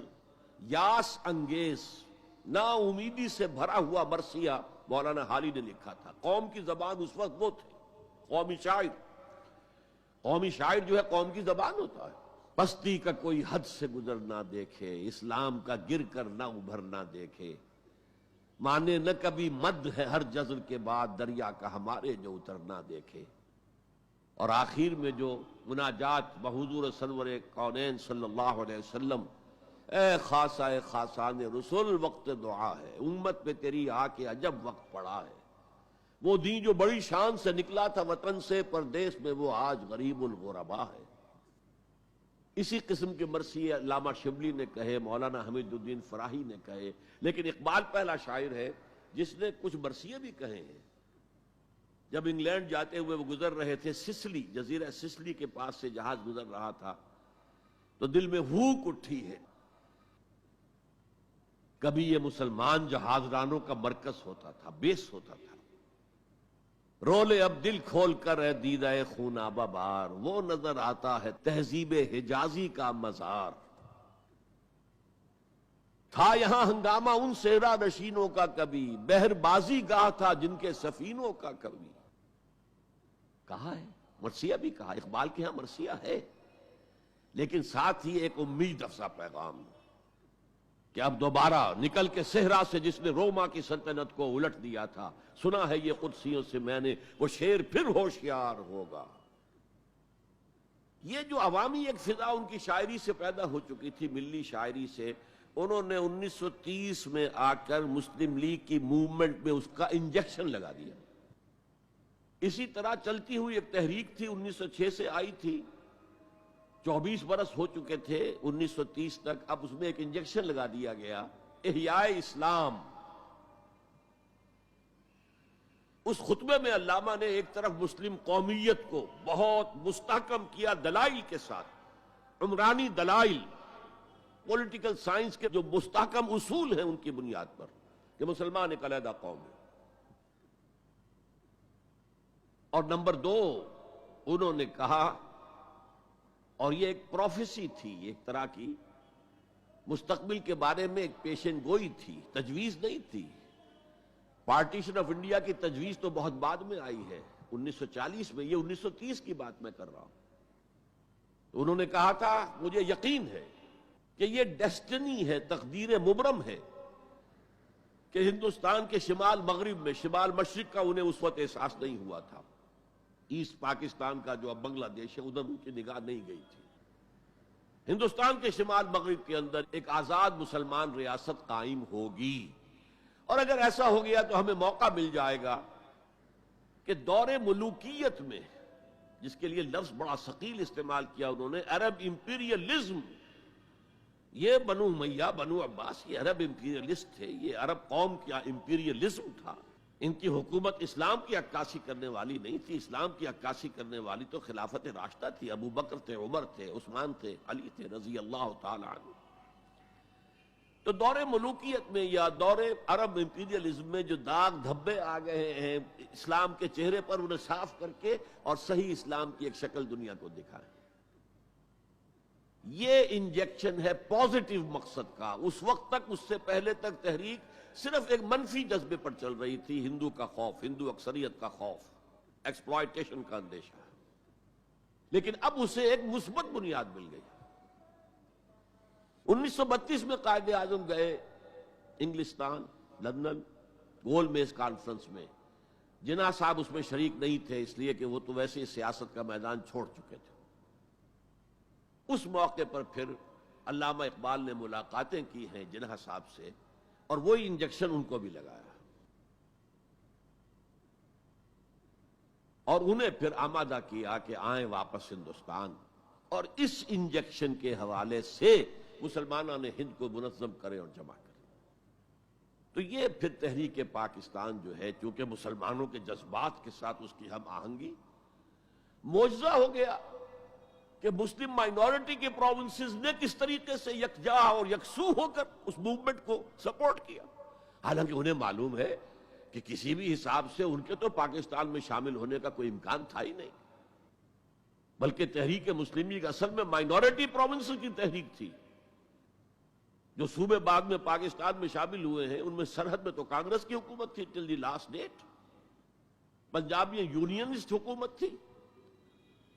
یاس انگیز نا امیدی سے بھرا ہوا مرثیہ مولانا حالی نے لکھا تھا۔ قوم کی زبان اس وقت وہ تھے، قومی شاعر۔ قومی شاعر جو ہے قوم کی زبان ہوتا ہے۔ پستی کا کوئی حد سے گزر نہ دیکھے، اسلام کا گر کر نہ ابھر نہ دیکھے، مانے نہ کبھی مد ہے ہر جزر کے بعد دریا کا ہمارے جو اتر نہ دیکھے۔ اور آخر میں جو مناجات بحضور سرور کونین صلی اللہ علیہ وسلم، اے خاصہ اے خاصان رسول وقت دعا ہے، امت پہ تیری آ کے عجب وقت پڑا ہے، وہ دین جو بڑی شان سے نکلا تھا وطن سے پردیس میں وہ آج غریب الغربا ہے۔ اسی قسم کے مرثیے علامہ شبلی نے کہے، مولانا حمید الدین فراہی نے کہے، لیکن اقبال پہلا شاعر ہے جس نے کچھ مرثیے بھی کہے ہیں۔ جب انگلینڈ جاتے ہوئے وہ گزر رہے تھے سسلی، جزیرہ سسلی کے پاس سے جہاز گزر رہا تھا، تو دل میں ہوک اٹھی ہے، کبھی یہ مسلمان جہاز رانوں کا مرکز ہوتا تھا، بیس ہوتا تھا، رولے اب دل کھول کر اے دیدہ خونابہ بار، وہ نظر آتا ہے تہذیب حجازی کا مزار۔ تھا یہاں ہنگامہ ان صحرا نشینوں کا کبھی، بحر بازی گاہ تھا جن کے سفینوں کا کبھی۔ کہا ہے، مرثیہ بھی کہا، اقبال کے ہاں مرثیہ ہے، لیکن ساتھ ہی ایک امید افزا پیغام کہ اب دوبارہ نکل کے صحرا سے جس نے روما کی سلطنت کو الٹ دیا تھا، سنا ہے یہ قدسیوں سے میں نے، وہ شیر پھر ہوشیار ہوگا۔ یہ جو عوامی ایک فضا ان کی شاعری سے پیدا ہو چکی تھی، ملی شاعری سے، انہوں نے 1930 میں آ کر مسلم لیگ کی موومنٹ میں اس کا انجیکشن لگا دیا۔ اسی طرح چلتی ہوئی ایک تحریک تھی، 1906 سے آئی تھی، 24 برس ہو چکے تھے 1930 تک، اب اس میں ایک انجیکشن لگا دیا گیا، احیاء اسلام۔ اس خطبے میں علامہ نے ایک طرف مسلم قومیت کو بہت مستحکم کیا دلائل کے ساتھ، عمرانی دلائل، پولیٹیکل سائنس کے جو مستحکم اصول ہیں ان کی بنیاد پر، کہ مسلمان ایک علیحدہ قوم ہے۔ اور نمبر 2 انہوں نے کہا، اور یہ ایک پروفیسی تھی، ایک طرح کی مستقبل کے بارے میں ایک پیشن گوئی تھی، تجویز نہیں تھی۔ پارٹیشن آف انڈیا کی تجویز تو بہت بعد میں آئی ہے، 1940 میں، یہ 1930 کی بات میں کر رہا ہوں۔ تو انہوں نے کہا تھا، مجھے یقین ہے کہ یہ ڈیسٹنی ہے، تقدیر مبرم ہے، کہ ہندوستان کے شمال مغرب میں، شمال مشرق کا انہیں اس وقت احساس نہیں ہوا تھا، ایسٹ پاکستان کا جو اب بنگلہ دیش ہے ادھر ان کی نگاہ نہیں گئی تھی، ہندوستان کے شمال مغرب کے اندر ایک آزاد مسلمان ریاست قائم ہوگی، اور اگر ایسا ہو گیا تو ہمیں موقع مل جائے گا کہ دور ملوکیت میں، جس کے لیے لفظ بڑا ثقیل استعمال کیا انہوں نے، عرب امپیریلزم، یہ بنو امیہ، بنو عباس، یہ عرب امپیریلسٹ تھے، یہ عرب قوم کا امپیریلزم تھا، ان کی حکومت اسلام کی عکاسی کرنے والی نہیں تھی، اسلام کی عکاسی کرنے والی تو خلافت راشدہ تھی، ابو بکر تھے، عمر تھے، عثمان تھے، علی تھے رضی اللہ تعالی عنہ۔ تو دور ملوکیت میں یا دور عرب امپیریلزم میں جو داغ دھبے آ گئے ہیں اسلام کے چہرے پر، انہیں صاف کر کے اور صحیح اسلام کی ایک شکل دنیا کو دکھائیں، یہ انجیکشن ہے پازیٹیو مقصد کا۔ اس وقت تک، اس سے پہلے تک تحریک صرف ایک منفی جذبے پر چل رہی تھی، ہندو کا خوف، ہندو اکثریت کا خوف، ایکسپلائٹیشن کا اندیشہ، لیکن اب اسے ایک مثبت بنیاد مل گئی۔ 1932 میں قائد اعظم گئے انگلستان، لندن، گول میز کانفرنس میں۔ جناح صاحب اس میں شریک نہیں تھے، اس لیے کہ وہ تو ویسے ہی سیاست کا میدان چھوڑ چکے تھے۔ اس موقع پر پھر علامہ اقبال نے ملاقاتیں کی ہیں جناح صاحب سے، اور وہی انجیکشن ان کو بھی لگایا، اور انہیں پھر آمادہ کیا کہ آئیں واپس ہندوستان، اور اس انجیکشن کے حوالے سے مسلمانوں نے ہند کو منظم کرے اور جمع کرے۔ تو یہ پھر تحریک پاکستان جو ہے، چونکہ مسلمانوں کے جذبات کے ساتھ اس کی ہم آہنگی، معجزہ ہو گیا کہ مسلم مائنورٹی کے پروونسز نے کس طریقے سے یکجا اور یکسو ہو کر اس موومنٹ کو سپورٹ کیا، حالانکہ انہیں معلوم ہے کہ کسی بھی حساب سے ان کے تو پاکستان میں شامل ہونے کا کوئی امکان تھا ہی نہیں، بلکہ تحریک مسلم لیگ اصل میں مائنورٹی پروونسز کی تحریک تھی۔ جو صوبے بعد میں پاکستان میں شامل ہوئے ہیں، ان میں سرحد میں تو کانگریس کی حکومت تھی ٹل دی لاسٹ ڈیٹ، پنجاب میں یونینسٹ حکومت تھی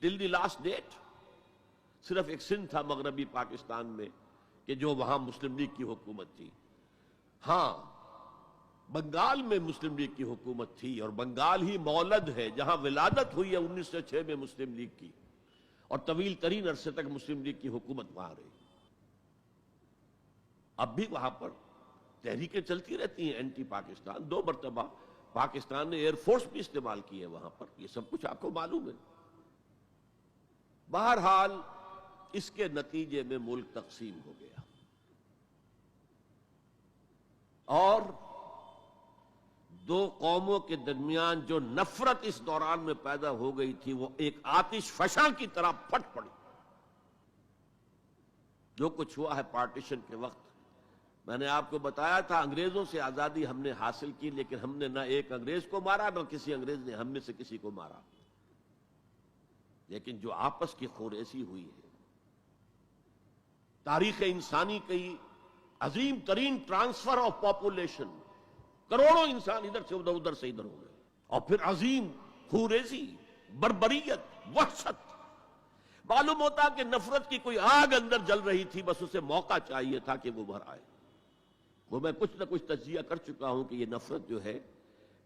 ٹل دی لاسٹ ڈیٹ، صرف ایک سندھ تھا مغربی پاکستان میں کہ جو وہاں مسلم لیگ کی حکومت تھی۔ ہاں، بنگال میں مسلم لیگ کی حکومت تھی، اور بنگال ہی مولد ہے جہاں ولادت ہوئی ہے 1906 میں مسلم لیگ کی، اور طویل ترین عرصے تک مسلم لیگ کی حکومت وہاں رہی۔ اب بھی وہاں پر تحریکیں چلتی رہتی ہیں اینٹی پاکستان، 2 مرتبہ پاکستان نے ایئر فورس بھی استعمال کی ہے وہاں پر، یہ سب کچھ آپ کو معلوم ہے۔ بہرحال اس کے نتیجے میں ملک تقسیم ہو گیا، اور 2 قوموں کے درمیان جو نفرت اس دوران میں پیدا ہو گئی تھی، وہ ایک آتش فشاں کی طرح پھٹ پڑی۔ جو کچھ ہوا ہے پارٹیشن کے وقت، میں نے آپ کو بتایا تھا انگریزوں سے آزادی ہم نے حاصل کی، لیکن ہم نے نہ ایک انگریز کو مارا، نہ کسی انگریز نے ہم میں سے کسی کو مارا، لیکن جو آپس کی خوریزی ہوئی ہے، تاریخ انسانی کی عظیم ترین ٹرانسفر آف پاپولیشن، کروڑوں انسان ادھر سے ادھر، ادھر سے ادھر ہو گئے، اور پھر عظیم خوریزی، بربریت، وحشت۔ معلوم ہوتا کہ نفرت کی کوئی آگ اندر جل رہی تھی، بس اسے موقع چاہیے تھا کہ وہ بھر آئے۔ وہ میں کچھ نہ کچھ تجزیہ کر چکا ہوں کہ یہ نفرت جو ہے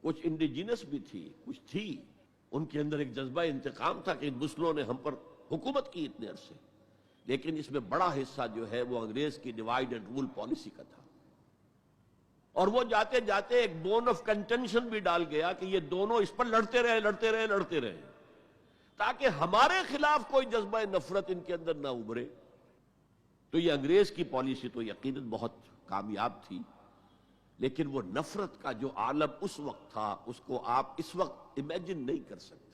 کچھ انڈیجینس بھی تھی، کچھ تھی، ان کے اندر ایک جذبہ انتقام تھا کہ ان مسلموں نے ہم پر حکومت کی اتنے عرصے، لیکن اس میں بڑا حصہ جو ہے وہ انگریز کی ڈیوائیڈ اینڈ رول پالیسی کا تھا، اور وہ جاتے جاتے ایک بون آف کنٹینشن بھی ڈال گیا کہ یہ دونوں اس پر لڑتے رہے تاکہ ہمارے خلاف کوئی جذبہ نفرت ان کے اندر نہ ابھرے۔ تو یہ انگریز کی پالیسی تو یقیناً بہت کامیاب تھی، لیکن وہ نفرت کا جو عالم اس وقت تھا، اس کو آپ اس وقت امیجن نہیں کر سکتے۔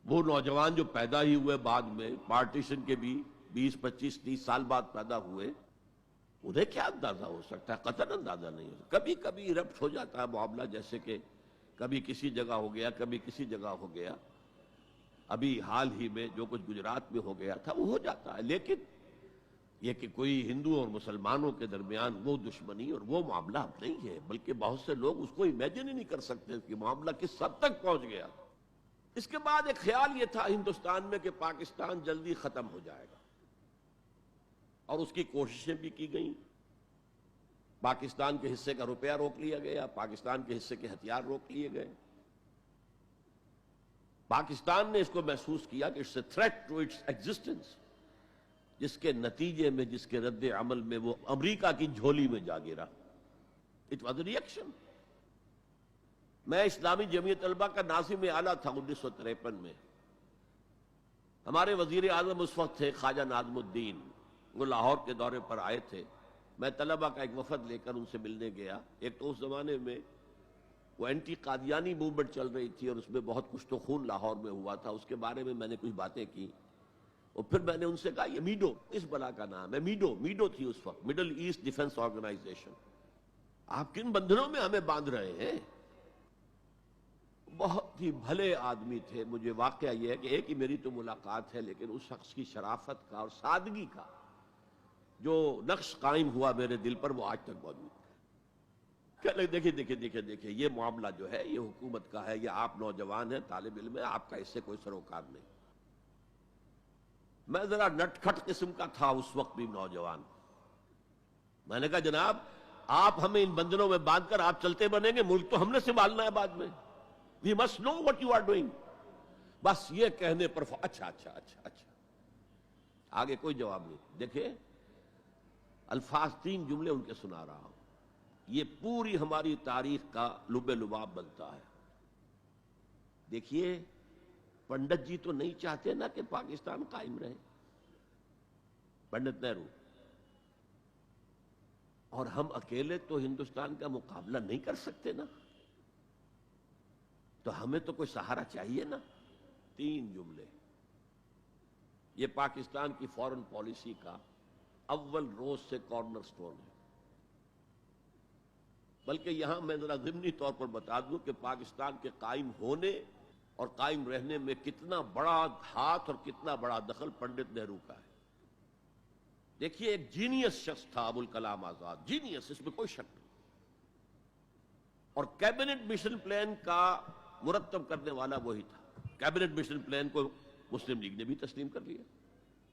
وہ نوجوان جو پیدا ہی ہوئے بعد میں پارٹیشن کے بھی 20 25 30 سال بعد پیدا ہوئے، انہیں کیا اندازہ ہو سکتا ہے؟ قطعاً اندازہ نہیں ہو سکتا۔ کبھی کبھی ربط ہو جاتا ہے معاملہ، جیسے کہ کبھی کسی جگہ ہو گیا، کبھی کسی جگہ ہو گیا، ابھی حال ہی میں جو کچھ گجرات میں ہو گیا تھا وہ ہو جاتا ہے، لیکن یہ کہ کوئی ہندو اور مسلمانوں کے درمیان وہ دشمنی اور وہ معاملہ نہیں ہے، بلکہ بہت سے لوگ اس کو امیجن ہی نہیں کر سکتے کہ معاملہ کس حد تک پہنچ گیا۔ اس کے بعد ایک خیال یہ تھا ہندوستان میں کہ پاکستان جلدی ختم ہو جائے گا، اور اس کی کوششیں بھی کی گئیں۔ پاکستان کے حصے کا روپیہ روک لیا گیا، پاکستان کے حصے کے ہتھیار روک لیے گئے۔ پاکستان نے اس کو محسوس کیا کہ it's a threat to its existence, جس کے نتیجے میں، جس کے رد عمل میں وہ امریکہ کی جھولی میں جا گرا۔ It was a reaction. میں اسلامی جمعیت طلبہ کا ناظم اعلیٰ تھا 1953 میں۔ ہمارے وزیر اعظم اس وقت تھے خواجہ ناظم الدین، وہ لاہور کے دورے پر آئے تھے۔ میں طلبہ کا ایک وفد لے کر ان سے ملنے گیا۔ ایک تو اس زمانے میں وہ اینٹی قادیانی موومنٹ چل رہی تھی، اور اس میں بہت کچھ تو خون لاہور میں ہوا تھا، اس کے بارے میں میں نے کچھ باتیں کی، اور پھر میں نے ان سے کہا یہ میڈو اس بلا کا نام ہے، میڈو تھی اس وقت، مڈل ایسٹ ڈیفنس آرگنائزیشن، آپ کن بندھنوں میں ہمیں باندھ رہے ہیں؟ بہت ہی بھلے آدمی تھے۔ مجھے واقعہ یہ ہے کہ ایک ہی میری تو ملاقات ہے، لیکن اس شخص کی شرافت کا اور سادگی کا جو نقش قائم ہوا میرے دل پر، وہ آج تک موجود ہے۔ کہ دیکھیے دیکھیے دیکھیے دیکھیے یہ معاملہ جو ہے یہ حکومت کا ہے، یہ آپ نوجوان ہیں، طالب علم ہیں، آپ کا اس سے کوئی سروکار نہیں۔ میں ذرا نٹ کھٹ قسم کا تھا اس وقت بھی نوجوان، میں نے کہا جناب آپ ہمیں ان بندنوں میں باندھ کر آپ چلتے بنیں گے، ملک تو ہم نے سنبھالنا ہے بعد میں، we must know what you are doing. بس یہ کہنے پر اچھا اچھا اچھا اچھا، آگے کوئی جواب نہیں۔ دیکھیں الفاظ، 3 جملے ان کے سنا رہا ہوں، یہ پوری ہماری تاریخ کا لب لباب بنتا ہے۔ دیکھیے پنڈت جی تو نہیں چاہتے نا کہ پاکستان قائم رہے، پنڈت نہرو، اور ہم اکیلے تو ہندوستان کا مقابلہ نہیں کر سکتے نا، تو ہمیں تو کوئی سہارا چاہیے نا۔ 3 جملے، یہ پاکستان کی فورن پالیسی کا اول روز سے کارنر سٹون ہے۔ بلکہ یہاں میں ذرا ضمنی طور پر بتا دوں کہ پاکستان کے قائم ہونے اور قائم رہنے میں کتنا بڑا ہاتھ اور کتنا بڑا دخل پنڈت نہرو کا ہے۔ دیکھیے ایک جینیس شخص تھا ابوالکلام آزاد، جینیس، اس میں کوئی شک نہیں، اور کیبنٹ مشن پلان کا مرتب کرنے والا وہی تھا۔ کیبنٹ مشن پلان کو مسلم لیگ نے بھی تسلیم کر لیا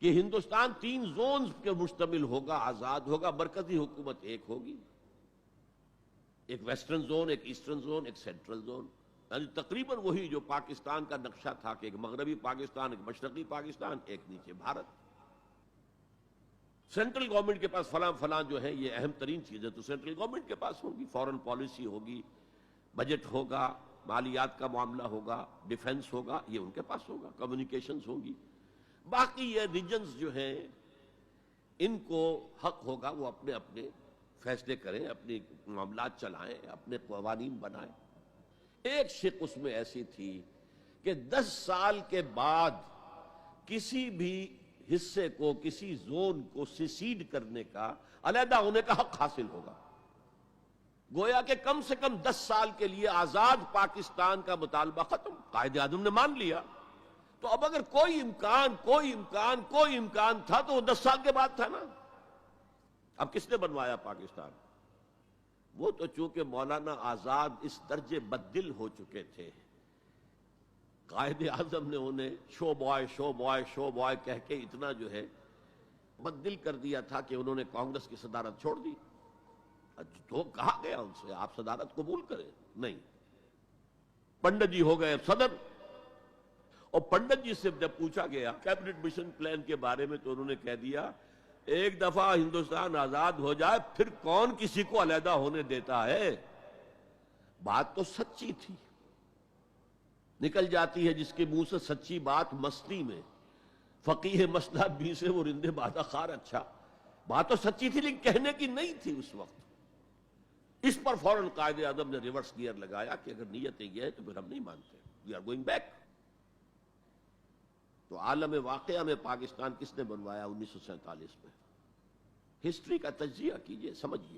کہ ہندوستان 3 زونز پر مشتمل ہوگا، آزاد ہوگا، مرکزی حکومت ایک ہوگی، ایک ویسٹرن زون، ایک ایسٹرن زون، ایک سینٹرل زون، یعنی تقریباً وہی جو پاکستان کا نقشہ تھا کہ ایک مغربی پاکستان، ایک مشرقی پاکستان، ایک نیچے بھارت۔ سینٹرل گورنمنٹ کے پاس فلاں فلاں جو ہے یہ اہم ترین چیزیں تو سینٹرل گورنمنٹ کے پاس ہوگی، فورن پالیسی ہوگی، بجٹ ہوگا، مالیات کا معاملہ ہوگا، ڈیفنس ہوگا، یہ ان کے پاس ہوگا، کمیونیکیشنز ہوگی۔ باقی یہ ریجنز جو ہیں ان کو حق ہوگا وہ اپنے اپنے فیصلے کریں، اپنے معاملات چلائیں، اپنے قوانین بنائیں۔ ایک شق اس میں ایسی تھی کہ 10 سال کے بعد کسی بھی حصے کو، کسی زون کو سیسیڈ کرنے کا، علیحدہ ہونے کا حق حاصل ہوگا۔ گویا کہ کم سے کم 10 سال کے لیے آزاد پاکستان کا مطالبہ ختم، قائد اعظم نے مان لیا۔ تو اب اگر کوئی امکان تھا تو وہ 10 سال کے بعد تھا نا۔ اب کس نے بنوایا پاکستان؟ وہ تو چونکہ مولانا آزاد اس درجے بددل ہو چکے تھے، قائد اعظم نے انہیں شو بوائے شو بوائے شو بوائے کہہ کے اتنا جو ہے بددل کر دیا تھا کہ انہوں نے کانگریس کی صدارت چھوڑ دی۔ تو کہا گیا ان سے آپ صدارت قبول کریں، نہیں، پنڈت جی ہو گئے اب صدر۔ اور پنڈت جی سے جب پوچھا گیا کیبنٹ مشن پلان کے بارے میں تو انہوں نے کہہ دیا ایک دفعہ ہندوستان آزاد ہو جائے پھر کون کسی کو علیحدہ ہونے دیتا ہے۔ بات تو سچی تھی، نکل جاتی ہے جس کے منہ سے سچی بات مستی میں، فقیہ مسئلہ بھی سے وہ رندے بادہ خار۔ اچھا بات تو سچی تھی لیکن کہنے کی نہیں تھی اس وقت۔ اس پر فوراً قائد اعظم نے ریورس گیئر لگایا کہ اگر نیتیں یہ ہے تو پھر ہم نہیں مانتے، وی آر گوئنگ بیک۔ تو عالم واقعہ میں پاکستان کس نے بنوایا 1947 میں؟ ہسٹری کا تجزیہ کیجئے، سمجھیے،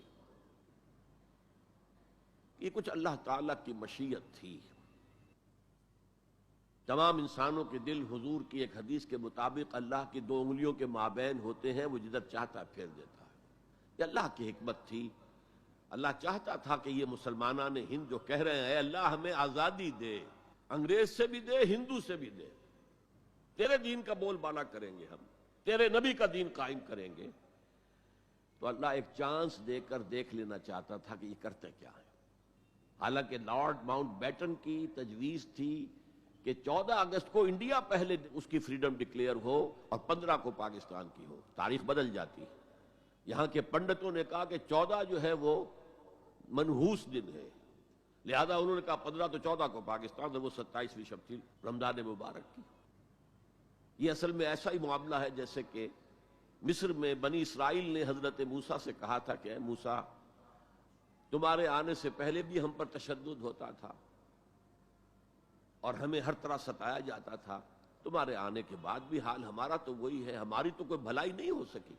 یہ کچھ اللہ تعالیٰ کی مشیت تھی۔ تمام انسانوں کے دل حضور کی ایک حدیث کے مطابق اللہ کی 2 انگلیوں کے مابین ہوتے ہیں، وہ جدھر چاہتا پھیر دیتا ہے۔ یہ اللہ کی حکمت تھی۔ اللہ چاہتا تھا کہ یہ مسلمانان ہند جو کہہ رہے ہیں اے اللہ ہمیں آزادی دے، انگریز سے بھی دے، ہندو سے بھی دے، تیرے دین کا بول بالا کریں گے، ہم تیرے نبی کا دین قائم کریں گے، تو اللہ ایک چانس دے کر دیکھ لینا چاہتا تھا کہ یہ کرتے کیا ہے۔ حالانکہ لارڈ ماؤنٹ بیٹن کی تجویز تھی کہ 14 اگست کو انڈیا پہلے اس کی فریڈم ڈکلیئر ہو اور 15 کو پاکستان کی ہو، تاریخ بدل جاتی۔ یہاں کے پنڈتوں نے کہا کہ 14 جو ہے وہ منحوس دن ہے، لہذا انہوں نے کہا 15 تو 14 کو پاکستان، وہ 27ویں شب تھی رمضان مبارک کی۔ یہ اصل میں ایسا ہی معاملہ ہے جیسے کہ مصر میں بنی اسرائیل نے حضرت موسیٰ سے کہا تھا کہ اے موسیٰ تمہارے آنے سے پہلے بھی ہم پر تشدد ہوتا تھا اور ہمیں ہر طرح ستایا جاتا تھا، تمہارے آنے کے بعد بھی حال ہمارا تو وہی ہے، ہماری تو کوئی بھلائی نہیں ہو سکی۔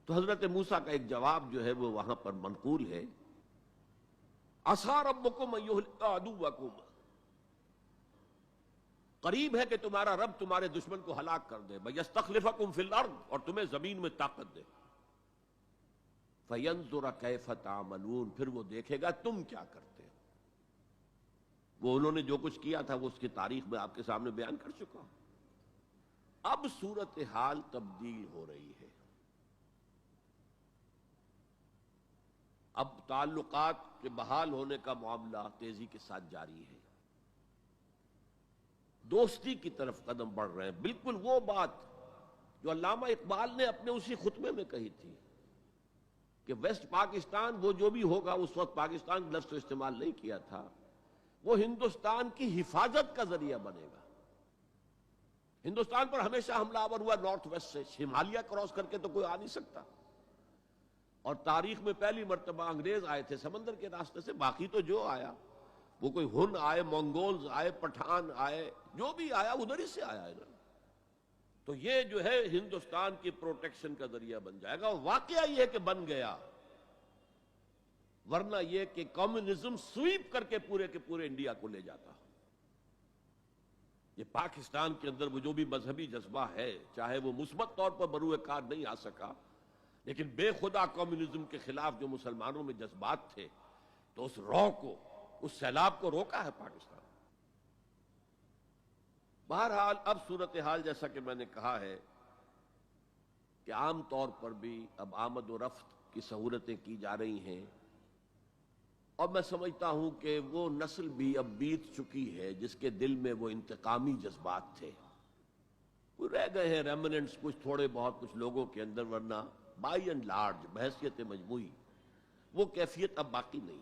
تو حضرت موسیٰ کا ایک جواب جو ہے وہ وہاں پر منقول ہے، عَصَىٰ رَبُّكُمْ أَن يُهْلِكَ عَدُوَّكُمْ، قریب ہے کہ تمہارا رب تمہارے دشمن کو ہلاک کر دے، وَيَسْتَخْلِفَكُمْ فِي الْأَرْضِ، اور تمہیں زمین میں طاقت دے۔ فَيَنْظُرَ كَيْفَ تَعْمَلُونَ، پھر وہ دیکھے گا تم کیا کرتے ہو۔ وہ انہوں نے جو کچھ کیا تھا وہ اس کی تاریخ میں آپ کے سامنے بیان کر چکا ہوں۔ اب صورتحال تبدیل ہو رہی ہے، اب تعلقات کے بحال ہونے کا معاملہ تیزی کے ساتھ جاری ہے، دوستی کی طرف قدم بڑھ رہے ہیں۔ بالکل وہ بات جو علامہ اقبال نے اپنے اسی خطبے میں کہی تھی کہ ویسٹ پاکستان وہ جو بھی ہوگا، اس وقت پاکستان لفظ تو استعمال نہیں کیا تھا، وہ ہندوستان کی حفاظت کا ذریعہ بنے گا۔ ہندوستان پر ہمیشہ حملہ آور ہوا نارتھ ویسٹ سے، ہمالیہ کراس کر کے تو کوئی آ نہیں سکتا، اور تاریخ میں پہلی مرتبہ انگریز آئے تھے سمندر کے راستے سے، باقی تو جو آیا وہ کوئی ہن آئے، منگولز آئے، پٹھان آئے، جو بھی آیا ادھر ہی سے آیا ہے نا۔ تو یہ جو ہے ہندوستان کی پروٹیکشن کا ذریعہ بن جائے گا، اور واقعہ یہ کہ بن گیا، ورنہ یہ کہ کمیونزم سویپ کر کے پورے انڈیا کو لے جاتا۔ یہ پاکستان کے اندر وہ جو بھی مذہبی جذبہ ہے، چاہے وہ مثبت طور پر بروئے کار نہیں آ سکا، لیکن بے خدا کمیونزم کے خلاف جو مسلمانوں میں جذبات تھے، تو اس رو کو، اس سیلاب کو روکا ہے پاکستان۔ بہرحال اب صورتحال جیسا کہ میں نے کہا ہے کہ عام طور پر بھی اب آمد و رفت کی سہولتیں کی جا رہی ہیں، اور میں سمجھتا ہوں کہ وہ نسل بھی اب بیت چکی ہے جس کے دل میں وہ انتقامی جذبات تھے۔ وہ رہ گئے ہیں ریمننٹس کچھ تھوڑے بہت کچھ لوگوں کے اندر، ورنہ بائی اینڈ لارج بحیثیت مجموعی وہ کیفیت اب باقی نہیں۔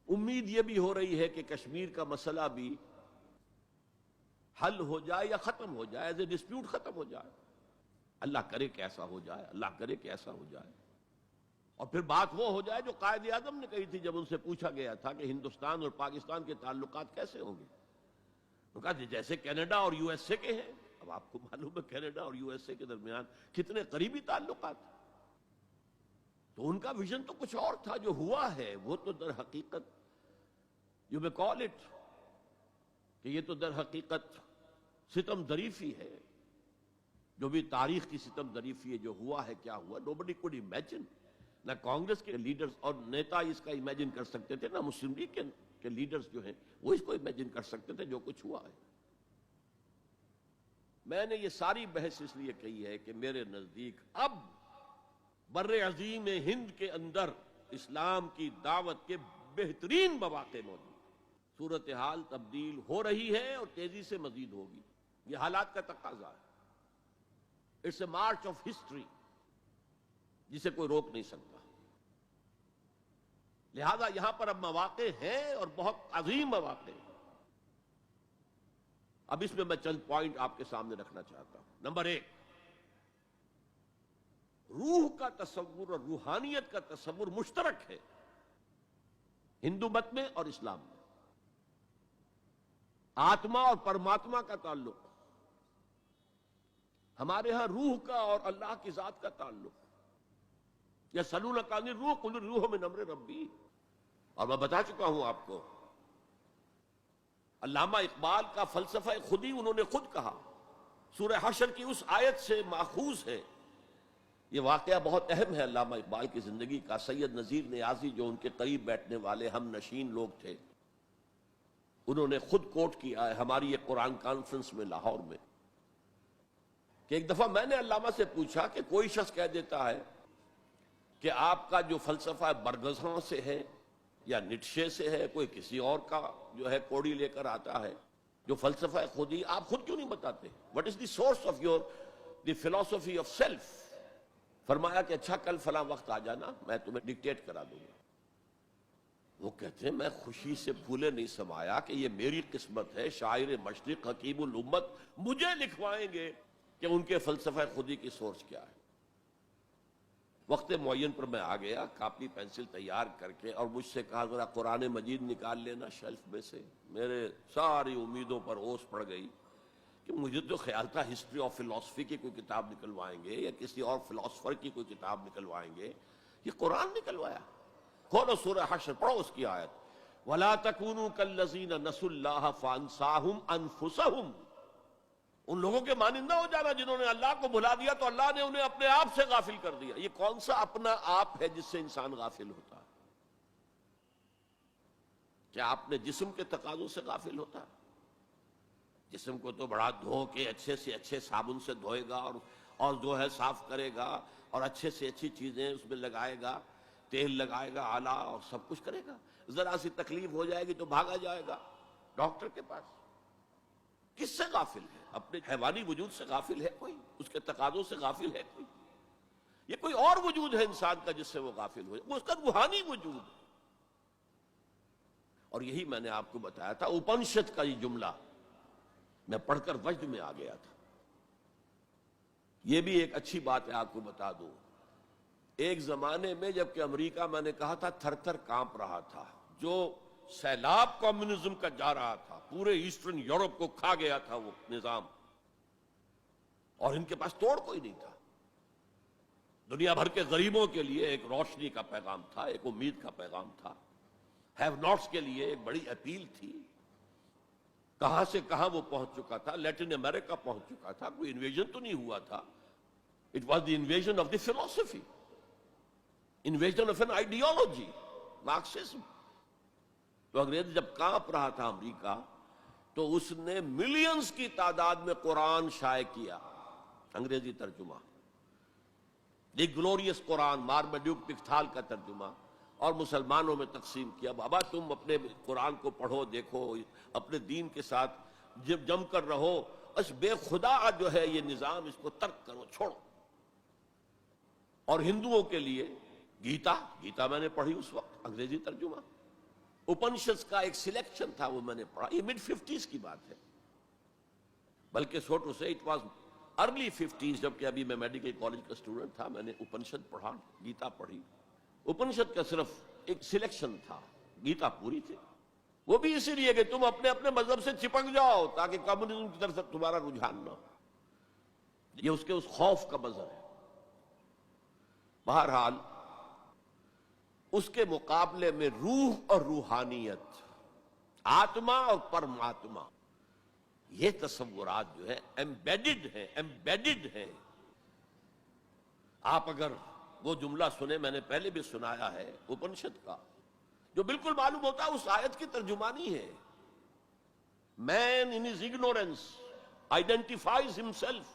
امید یہ بھی ہو رہی ہے کہ کشمیر کا مسئلہ بھی حل ہو جائے یا ختم ہو جائے، ایز اے ڈسپیوٹ ختم ہو جائے۔ اللہ کرے کہ ایسا ہو جائے، اللہ کرے کہ ایسا ہو جائے، اور پھر بات وہ ہو جائے جو قائد اعظم نے کہی تھی جب ان سے پوچھا گیا تھا کہ ہندوستان اور پاکستان کے تعلقات کیسے ہوں گے۔ انہوں نے کہا جیسے کینیڈا اور یو ایس اے کے ہیں۔ اب آپ کو معلوم ہے کینیڈا اور یو ایس اے کے درمیان کتنے قریبی تعلقات ہیں۔ تو ان کا ویژن تو کچھ اور تھا، جو ہوا ہے وہ تو در حقیقت یو may call it کہ یہ تو در حقیقت ستم ظریفی ہے، جو بھی تاریخ کی ستم ظریفی ہے۔ جو ہوا ہے کیا ہوا، nobody could imagine، نہ کانگریس کے لیڈرز اور نیتا اس کا امیجن کر سکتے تھے، نہ مسلم لیگ کے لیڈرز جو ہیں وہ اس کو امیجن کر سکتے تھے جو کچھ ہوا ہے۔ میں نے یہ ساری بحث اس لیے کہی ہے کہ میرے نزدیک اب بر عظیم ہند کے اندر اسلام کی دعوت کے بہترین مواقع موجود ہیں۔ صورتحال تبدیل ہو رہی ہے اور تیزی سے مزید ہوگی، یہ حالات کا تقاضا ہے۔ It's a march of history جسے کوئی روک نہیں سکتا۔ لہذا یہاں پر اب مواقع ہیں اور بہت عظیم مواقع ہیں۔ اب اس میں میں چند پوائنٹ آپ کے سامنے رکھنا چاہتا ہوں۔ نمبر 1، روح کا تصور اور روحانیت کا تصور مشترک ہے ہندو مت میں اور اسلام میں۔ آتما اور پرماتما کا تعلق، ہمارے ہاں روح کا اور اللہ کی ذات کا تعلق۔ یسألونک عن الروح قل الروح من امر ربی، اور میں بتا چکا ہوں آپ کو، علامہ اقبال کا فلسفہ خودی انہوں نے خود کہا، سورہ حشر کی اس آیت سے ماخوذ ہے۔ یہ واقعہ بہت اہم ہے علامہ اقبال کی زندگی کا۔ سید نذیر نیازی جو ان کے قریب بیٹھنے والے ہم نشین لوگ تھے، انہوں نے خود کوٹ کیا ہے ہماری ایک قرآن کانفرنس میں لاہور میں، کہ ایک دفعہ میں نے علامہ سے پوچھا کہ کوئی شخص کہہ دیتا ہے کہ آپ کا جو فلسفہ برگزاں سے ہے یا نیٹشے سے ہے، کوئی کسی اور کا جو ہے کوڑی لے کر آتا ہے، جو فلسفہ خودی آپ خود کیوں نہیں بتاتے؟ What is the source of your the philosophy of self? فرمایا کہ اچھا کل فلاں وقت آ جانا، میں تمہیں ڈکٹیٹ کرا دوں گا۔ وہ کہتے ہیں میں خوشی سے پھولے نہیں سمایا کہ یہ میری قسمت ہے، شاعر مشرق حکیم الامت مجھے لکھوائیں گے کہ ان کے فلسفہ خودی کی سورس کیا ہے۔ وقت معین پر میں آ گیا کاپی پینسل تیار کر کے، اور مجھ سے کہا ذرا قرآن مجید نکال لینا شیلف میں سے۔ میرے ساری امیدوں پر اوس پڑ گئی کہ مجھے تو خیال تھا ہسٹری آف فلاسفی کی کوئی کتاب نکلوائیں گے یا کسی اور فلاسفر کی کوئی کتاب نکلوائیں گے، یہ قرآن نکلوایا۔ کھولو سورہ حشر، پڑھو اس کی آیت، وَلَا تَكُونُوا كَالَّذِينَ نَسُوا اللَّهَ فَأَنسَاهُمْ أَنفُسَهُمْ۔ ان لوگوں کے مانند نہ ہو جانا جنہوں نے اللہ کو بھلا دیا تو اللہ نے انہیں اپنے آپ سے غافل کر دیا. یہ کون سا اپنا آپ ہے جس سے انسان غافل ہوتا ہے؟ کیا اپنے جسم کے تقاضوں سے غافل ہوتا ہے؟ جسم کو تو بڑا دھو کے اچھے سے اچھے صابن سے دھوئے گا اور جو ہے صاف کرے گا اور اچھے سے اچھی چیزیں اس میں لگائے گا، تیل لگائے گا اعلیٰ، اور سب کچھ کرے گا. ذرا سی تکلیف ہو جائے گی تو بھاگا جائے گا ڈاکٹر کے پاس. کس سے غافل ہے؟ اپنے حیوانی وجود سے غافل ہے کوئی؟ اس کے تقاضوں سے غافل ہے کوئی؟ یہ کوئی اور وجود ہے انسان کا جس سے وہ غافل ہو؟ وہ اس کا روحانی وجود ہے. اور یہی میں نے آپ کو بتایا تھا، اپنشد کا یہ جملہ میں پڑھ کر وجد میں آ گیا تھا. یہ بھی ایک اچھی بات ہے، آپ کو بتا دوں. ایک زمانے میں جبکہ امریکہ میں نے کہا تھا تھر تھر کانپ رہا تھا، جو سیلاب کمیونزم کا جا رہا تھا، پورے ایسٹرن یورپ کو کھا گیا تھا وہ نظام، اور ان کے پاس توڑ کوئی نہیں تھا. دنیا بھر کے غریبوں کے لیے ایک روشنی کا پیغام تھا، ایک امید کا پیغام تھا. ہیو ناٹس کے لیے ایک بڑی اپیل تھی. کہاں سے کہاں وہ پہنچ چکا تھا، لیٹن امریکہ پہنچ چکا تھا. کوئی انویژن تو نہیں ہوا تھا. It was the invasion of the philosophy, invasion of an ideology, Marxism. تو انگریز جب کانپ رہا تھا امریکہ، تو اس نے ملینز کی تعداد میں قرآن شائع کیا، انگریزی ترجمہ، دی گلوریس قرآن، مارمیڈیوک پکتھال کا ترجمہ، اور مسلمانوں میں تقسیم کیا. بابا تم اپنے قرآن کو پڑھو، دیکھو، اپنے دین کے ساتھ جم کر رہو، اس بے خدا جو ہے یہ نظام، اس کو ترک کرو، چھوڑو. اور ہندوؤں کے لیے گیتا میں نے پڑھی اس وقت، انگریزی ترجمہ. اپنشد کا ایک سلیکشن تھا، وہ میں نے پڑھا. یہ مڈ 50s کی بات ہے، بلکہ سو ٹو سے اٹ واز ارلی 50s. جبکہ ابھی میں میڈیکل کالج کا اسٹوڈنٹ تھا، میں نے اپنشد پڑھا، گیتا پڑھی. اپنشد کا صرف ایک سلیکشن تھا، گیتا پوری تھی. وہ بھی اسی لیے کہ تم اپنے اپنے مذہب سے چپک جاؤ تاکہ کمیونزم کی طرف تمہارا رجحان نہ ہو. یہ اس کے اس خوف کا مظہر ہے. بہرحال اس کے مقابلے میں روح اور روحانیت، آتما اور پرماتما، یہ تصورات جو ہے ایمبیڈڈ ہیں. آپ اگر وہ جملہ سنیں، میں نے پہلے بھی سنایا ہے اپنشد کا، جو بالکل معلوم ہوتا ہے اس آیت کی ترجمانی ہے. Man in his ignorance identifies himself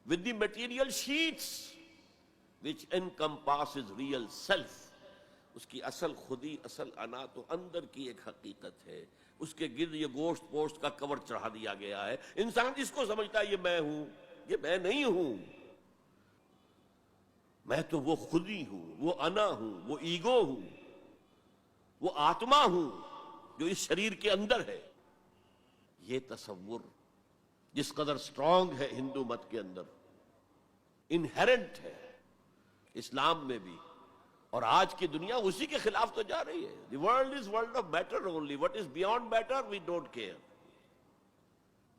with the material sheets which encompasses real self. اس کی اصل خودی، اصل انا تو اندر کی ایک حقیقت ہے. اس کے گرد یہ گوشت پوشت کا کور چڑھا دیا گیا ہے. انسان اس کو سمجھتا ہے یہ میں ہوں، یہ میں نہیں ہوں. میں تو وہ خودی ہوں، وہ انا ہوں، وہ ایگو ہوں، وہ آتما ہوں جو اس شریر کے اندر ہے. یہ تصور جس قدر اسٹرانگ ہے ہندو مت کے اندر، انہیرنٹ ہے اسلام میں بھی، اور آج کی دنیا اسی کے خلاف تو جا رہی ہے. The world is world of matter only, what is beyond matter we don't care.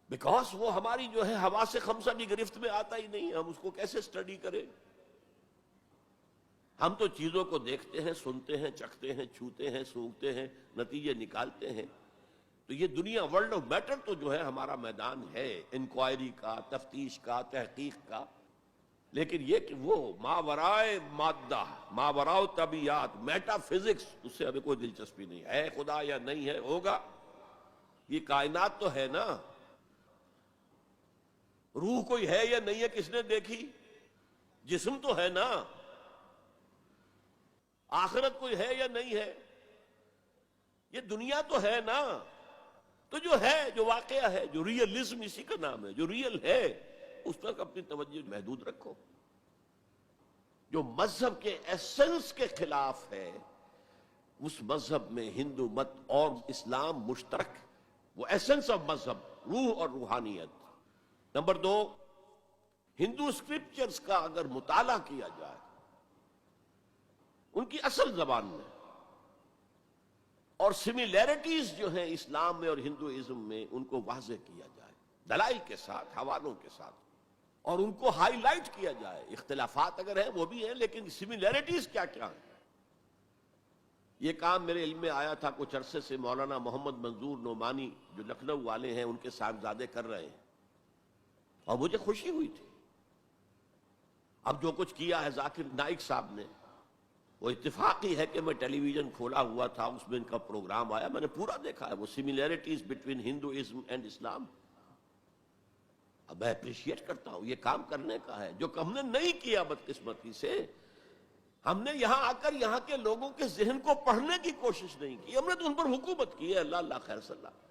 Because وہ ہماری جو ہے حواس خمسہ کی گرفت میں آتا ہی نہیں. ہم اس کو کیسے اسٹڈی کریں؟ ہم تو چیزوں کو دیکھتے ہیں، سنتے ہیں، چکھتے ہیں، چھوتے ہیں، سونگھتے ہیں، نتیجے نکالتے ہیں. تو یہ دنیا ورلڈ آف میٹر تو جو ہے ہمارا میدان ہے انکوائری کا، تفتیش کا، تحقیق کا. لیکن یہ کہ وہ ماورائے مادہ، ماورائے طبیعت، میٹا فزکس، اس سے ہمیں کوئی دلچسپی نہیں ہے. خدا یا نہیں ہے، ہوگا. یہ کائنات تو ہے نا. روح کوئی ہے یا نہیں ہے کس نے دیکھی؟ جسم تو ہے نا. آخرت کوئی ہے یا نہیں ہے؟ یہ دنیا تو ہے نا. تو جو ہے، جو واقعہ ہے، جو ریئلزم اسی کا نام ہے، جو ریئل ہے، اس تک اپنی توجہ محدود رکھو. جو مذہب کے ایسنس کے خلاف ہے، اس مذہب میں ہندو مت اور اسلام مشترک. وہ ایسنس آف مذہب، روح اور روحانیت. نمبر 2، ہندو اسکرپچرز کا اگر مطالعہ کیا جائے ان کی اصل زبان میں، اور سملیرٹیز جو ہیں اسلام میں اور ہندوازم میں، ان کو واضح کیا جائے دلائل کے ساتھ، حوالوں کے ساتھ، اور ان کو ہائی لائٹ کیا جائے. اختلافات اگر ہیں وہ بھی ہیں، لیکن سملیرٹیز کیا کیا ہیں. یہ کام میرے علم میں آیا تھا کچھ عرصے سے، مولانا محمد منظور نعمانی جو لکھنؤ والے ہیں، ان کے صاحبزادے کر رہے ہیں. اور مجھے خوشی ہوئی تھی. اب جو کچھ کیا ہے ذاکر نائک صاحب نے، وہ اتفاقی ہے کہ میں ٹیلی ویژن کھولا ہوا تھا، اس میں ان کا پروگرام آیا، میں نے پورا دیکھا ہے. وہ سملیرٹیز بٹوین ہندوازم اینڈ اسلام. اب میں اپریشیٹ کرتا ہوں، یہ کام کرنے کا ہے جو ہم نے نہیں کیا بدقسمتی سے. ہم نے یہاں آ کر یہاں کے لوگوں کے ذہن کو پڑھنے کی کوشش نہیں کی، ہم نے تو ان پر حکومت کی ہے. اللہ اللہ خیر صلی اللہ.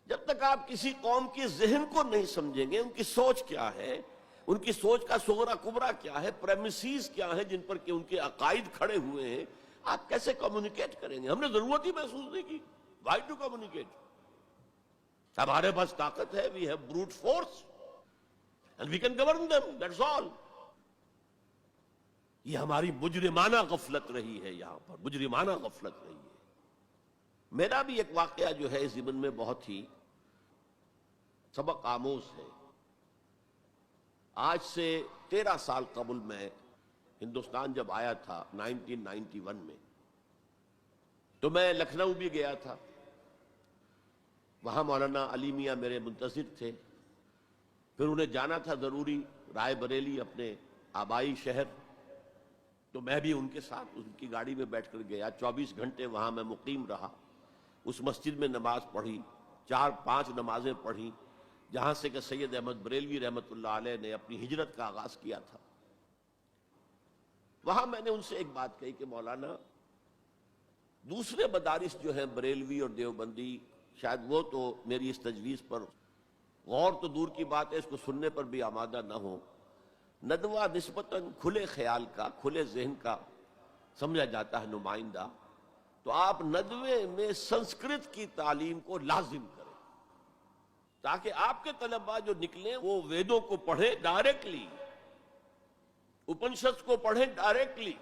جب تک آپ کسی قوم کے ذہن کو نہیں سمجھیں گے، ان کی سوچ کیا ہے، ان کی سوچ کا صغرا کبرا کیا ہے، پریمیسز کیا ہے جن پر کہ ان کے عقائد کھڑے ہوئے ہیں، آپ کیسے کمیونیکیٹ کریں گے؟ ہم نے ضرورت ہی محسوس نہیں کی. Why to communicate? ہمارے پاس طاقت ہے، we have brute force and we can govern them, that's all. یہ ہماری مجرمانہ غفلت رہی ہے، یہاں پر مجرمانہ غفلت رہی ہے. میرا بھی ایک واقعہ جو ہے اس ضمن میں بہت ہی سبق آموز ہے. آج سے 13 سال قبل میں ہندوستان جب آیا تھا 1991 میں، تو میں لکھنؤ بھی گیا تھا. وہاں مولانا علی میاں میرے منتظر تھے. پھر انہیں جانا تھا ضروری رائے بریلی، اپنے آبائی شہر. تو میں بھی ان کے ساتھ ان کی گاڑی میں بیٹھ کر گیا. 24 گھنٹے وہاں میں مقیم رہا. اس مسجد میں نماز پڑھی، 4-5 نمازیں پڑھی جہاں سے کہ سید احمد بریلوی رحمۃ اللہ علیہ نے اپنی ہجرت کا آغاز کیا تھا. وہاں میں نے ان سے ایک بات کہی کہ مولانا، دوسرے مدارس جو ہیں بریلوی اور دیوبندی، شاید وہ تو میری اس تجویز پر غور تو دور کی بات ہے، اس کو سننے پر بھی آمادہ نہ ہو. ندوہ نسبتاً کھلے خیال کا، کھلے ذہن کا سمجھا جاتا ہے نمائندہ. تو آپ ندوے میں سنسکرت کی تعلیم کو لازم کریں تاکہ آپ کے طلباء جو نکلیں وہ ویدوں کو پڑھیں ڈائریکٹلی، اپنشد کو پڑھیں ڈائریکٹلی.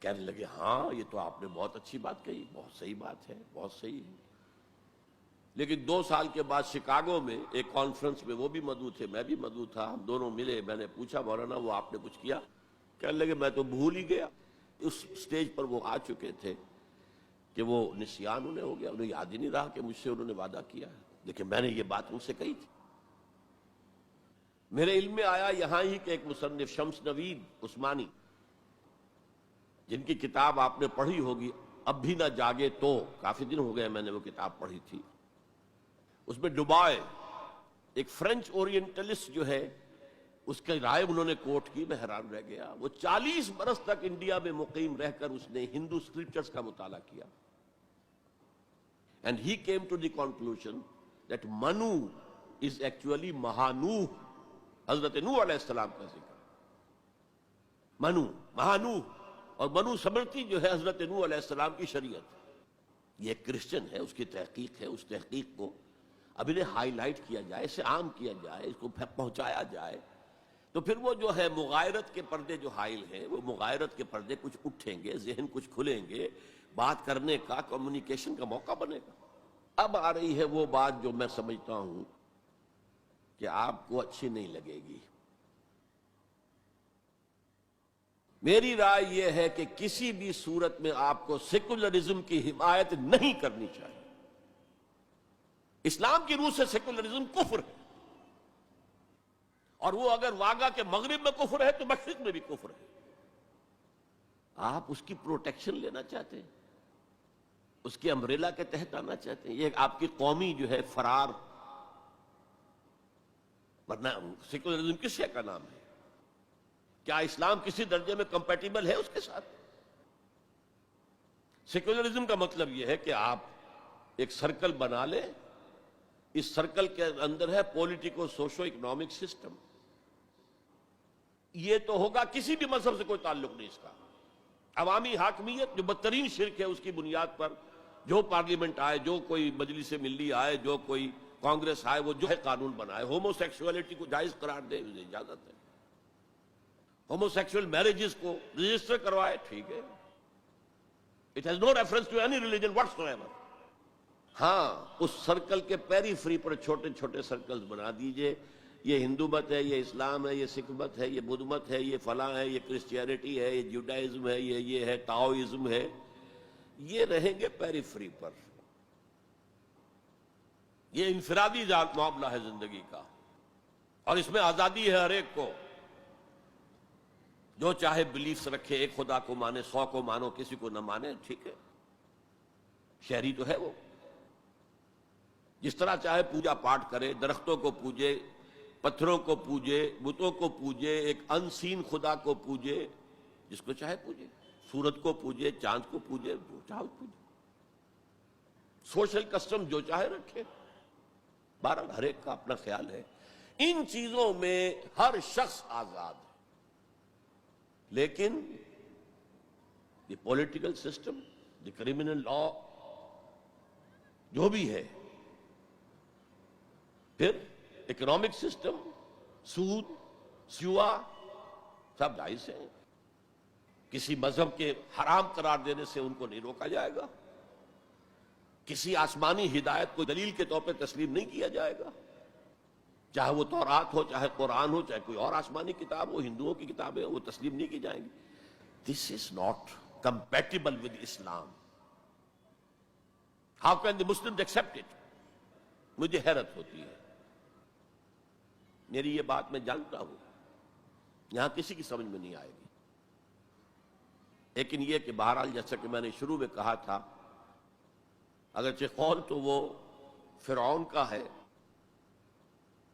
کہنے لگے ہاں یہ تو آپ نے بہت اچھی بات کہی، بہت صحیح بات ہے، بہت صحیح ہے. لیکن 2 سال کے بعد شکاگو میں ایک کانفرنس میں وہ بھی مدعو تھے، میں بھی مدعو تھا. ہم دونوں ملے. میں نے پوچھا مولانا وہ آپ نے کچھ کیا؟ کہنے لگے میں تو بھول ہی گیا. اس سٹیج پر وہ آ چکے تھے کہ وہ نسیان انہیں ہو گیا، انہیں یاد ہی نہیں رہا کہ مجھ سے انہوں نے وعدہ کیا ہے. لیکن میں نے یہ بات ان سے کہی تھی. میرے علم میں آیا یہاں ہی کہ ایک مصنف شمس نوید عثمانی، جن کی کتاب آپ نے پڑھی ہوگی اب بھی نہ جاگے تو، کافی دن ہو گئے میں نے وہ کتاب پڑھی تھی. اس میں ڈوبائے ایک فرینچ اورینٹلسٹ جو ہے، اس کی رائے انہوں نے کوٹ کی. میں حیران رہ گیا. وہ 40 برس تک انڈیا میں مقیم رہ کر اس نے ہندو اسکرپچرز کا مطالعہ کیا. And he came to the conclusion that Manu is actually Mahanuh. حضرت نوح علیہ السلام کا ذکر منو، مہانوح، اور منو سمرتی جو ہے حضرت نوح علیہ السلام کی شریعت. یہ ایک کرسچن ہے، اس کی تحقیق ہے. اس تحقیق کو اب انہیں ہائی لائٹ کیا جائے، اسے عام کیا جائے، اس کو پہنچایا جائے. تو پھر وہ جو ہے مغایرت کے پردے جو حائل ہیں، وہ مغایرت کے پردے کچھ اٹھیں گے، ذہن کچھ کھلیں گے، بات کرنے کا، کمیونیکیشن کا موقع بنے گا. اب آ رہی ہے وہ بات جو میں سمجھتا ہوں کہ آپ کو اچھی نہیں لگے گی. میری رائے یہ ہے کہ کسی بھی صورت میں آپ کو سیکولرزم کی حمایت نہیں کرنی چاہیے. اسلام کی روح سے سیکولرزم کفر ہے، اور وہ اگر واگا کے مغرب میں کفر ہے تو مشرق میں بھی کفر ہے. آپ اس کی پروٹیکشن لینا چاہتے ہیں، اس کے امبریلا کے تحت آنا چاہتے ہیں. یہ آپ کی قومی جو ہے فرار، ورنہ سیکولرزم کس شے کا نام ہے؟ کیا اسلام کسی درجے میں کمپیٹیبل ہے اس کے ساتھ؟ سیکولرزم کا مطلب یہ ہے کہ آپ ایک سرکل بنا لیں، اس سرکل کے اندر ہے پولیٹیکو سوشو اکنامک سسٹم. یہ تو ہوگا، کسی بھی مذہب سے کوئی تعلق نہیں اس کا. عوامی حاکمیت جو بدترین شرک ہے، اس کی بنیاد پر جو پارلیمنٹ آئے، جو کوئی مجلس ملی آئے، جو کوئی کانگریس آئے، وہ جو ہے قانون بنائے. ہومو سیکسولیٹی کو جائز قرار دے، اسے اجازت ہے. ہومو سیکسول میرجز کو رجسٹر کروائے، ٹھیک ہے. It has no reference to any religion whatsoever. ہاں، اس سرکل کے پیری فری پر چھوٹے چھوٹے سرکلز بنا دیجئے. یہ ہندو مت ہے، یہ اسلام ہے، یہ سکھ مت ہے، یہ بدھ مت ہے، یہ فلاں ہے، یہ کرسچینٹی ہے، یہ جوڈائزم ہے، یہ ہے تاؤزم ہے. یہ رہیں گے پیری فری پر. یہ انفرادی معاملہ ہے زندگی کا. اور اس میں آزادی ہے ہر ایک کو، جو چاہے بلیفز رکھے، ایک خدا کو مانے، 100 کو مانو، کسی کو نہ مانے، ٹھیک ہے، شہری تو ہے وہ، جس طرح چاہے پوجا پاٹ کرے، درختوں کو پوجے، پتھروں کو پوجے، بتوں کو پوجے، ایک ان سین خدا کو پوجے، جس کو چاہے پوجے، سورج کو پوجے، چاند کو پوجے، جو چاہے پوجے، سوشل کسٹم جو چاہے رکھے، بہرحال ہر ایک کا اپنا خیال ہے، ان چیزوں میں ہر شخص آزاد ہے، لیکن the political system, the criminal law, جو بھی ہے، پھر اکنامک سسٹم، سود، سیوا، سب جائز ہیں، کسی مذہب کے حرام قرار دینے سے ان کو نہیں روکا جائے گا، کسی آسمانی ہدایت کو دلیل کے طور پہ تسلیم نہیں کیا جائے گا، چاہے وہ تورات ہو، چاہے قرآن ہو، چاہے کوئی اور آسمانی کتاب ہو، ہندوؤں کی کتابیں وہ تسلیم نہیں کی جائیں گی. This is not compatible with Islam. How can the Muslims accept it? مجھے حیرت ہوتی ہے. میری یہ بات میں جانتا ہوں یہاں کسی کی سمجھ میں نہیں آئے گی، لیکن یہ کہ بہرحال جیسا کہ میں نے شروع میں کہا تھا، اگرچہ قول تو وہ فرعون کا ہے،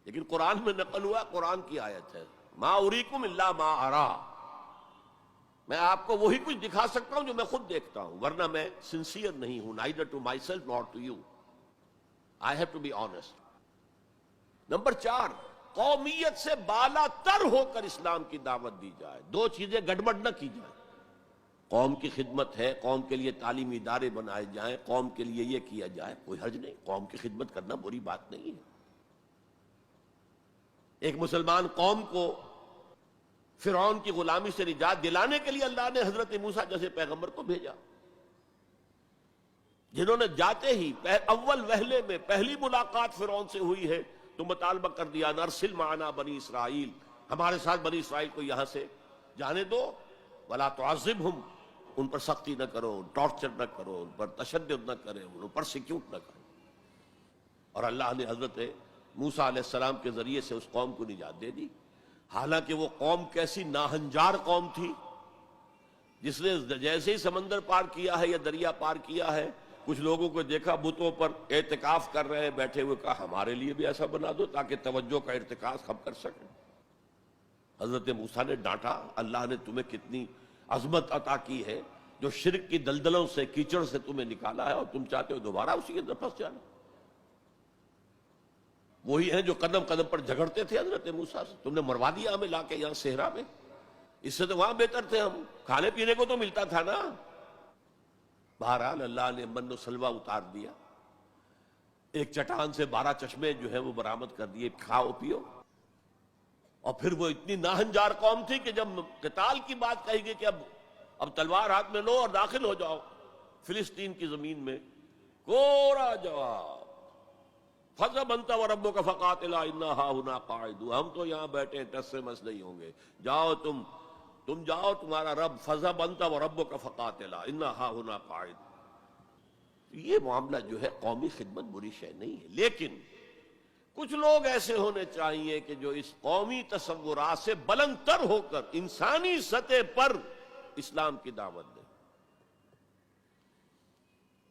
لیکن قرآن میں نقل ہوا، قرآن کی آیت ہے، ما اریکم الا ما ارا، میں آپ کو وہی کچھ دکھا سکتا ہوں جو میں خود دیکھتا ہوں، ورنہ میں سنسیئر نہیں ہوں، neither to myself nor to you. I have to be honest. Number 4، قومیت سے بالا تر ہو کر اسلام کی دعوت دی جائے، دو چیزیں گڑبڑ نہ کی جائیں، قوم کی خدمت ہے، قوم کے لیے تعلیمی ادارے بنائے جائیں، قوم کے لیے یہ کیا جائے، کوئی حرج نہیں، قوم کی خدمت کرنا بری بات نہیں ہے. ایک مسلمان قوم کو فرعون کی غلامی سے نجات دلانے کے لیے اللہ نے حضرت موسیٰ جیسے پیغمبر کو بھیجا، جنہوں نے جاتے ہی اول وہلے میں پہلی ملاقات فرعون سے ہوئی ہے تو مطالبہ کر دیا، نرسل معنا بنی اسرائیل، ہمارے ساتھ بنی اسرائیل کو یہاں سے جانے دو، ولا تعذبہم، ان پر سختی نہ کرو، ٹارچر نہ کرو، ان پر تشدد نہ کرے، ان پر سیکیوٹ نہ کرو. اور اللہ نے حضرت موسیٰ علیہ السلام کے ذریعے سے اس قوم کو نجات دے دی. حالانکہ وہ قوم کیسی ناہنجار قوم تھی، جس نے جیسے ہی سمندر پار کیا ہے یا دریا پار کیا ہے، کچھ لوگوں کو دیکھا بتوں پر اعتکاف کر رہے ہیں بیٹھے ہوئے، کہا ہمارے لیے بھی ایسا بنا دو تاکہ توجہ کا ارتکاز ہم کر سکیں. حضرت موسیٰ نے ڈانٹا، اللہ نے تمہیں کتنی عظمت عطا کی ہے، جو شرک کی دلدلوں سے، کیچڑ سے تمہیں نکالا ہے، اور تم چاہتے ہو دوبارہ اسی کے اندر پھنس جانا. وہی ہیں جو قدم قدم پر جھگڑتے تھے حضرت موسیٰ سے، تم نے مروا دیا ہمیں لا کے یہاں صحرا میں، اس سے تو وہاں بہتر تھے ہم، کھانے پینے کو تو ملتا تھا نا. بہرحال اللہ نے من و سلوہ اتار دیا، ایک چٹان سے 12 چشمے جو ہیں وہ برآمد کر دیے، کھاؤ پیو. اور پھر وہ اتنی ناہنجار قوم تھی کہ جب قتال کی بات کہی گئی کہ اب تلوار ہاتھ میں لو اور داخل ہو جاؤ فلسطین کی زمین میں، کوڑا جواب، فَاذْهَبْ أَنْتَ وَرَبُّكَ فَقَاتِلَا إِنَّا هَاهُنَا قَاعِدُونَ، ہم تو یہاں بیٹھے ہیں، ٹس سے مس نہیں ہوں گے، جاؤ تم جاؤ، تمہارا رب، فَاذْهَبْ أَنْتَ وَرَبُّكَ فَقَاتِلَا إِنَّا هَاهُنَا قَاعِدُونَ. یہ معاملہ جو ہے قومی خدمت بری شے نہیں ہے، لیکن کچھ لوگ ایسے ہونے چاہیے کہ جو اس قومی تصورات سے بلند تر ہو کر انسانی سطح پر اسلام کی دعوت دیں.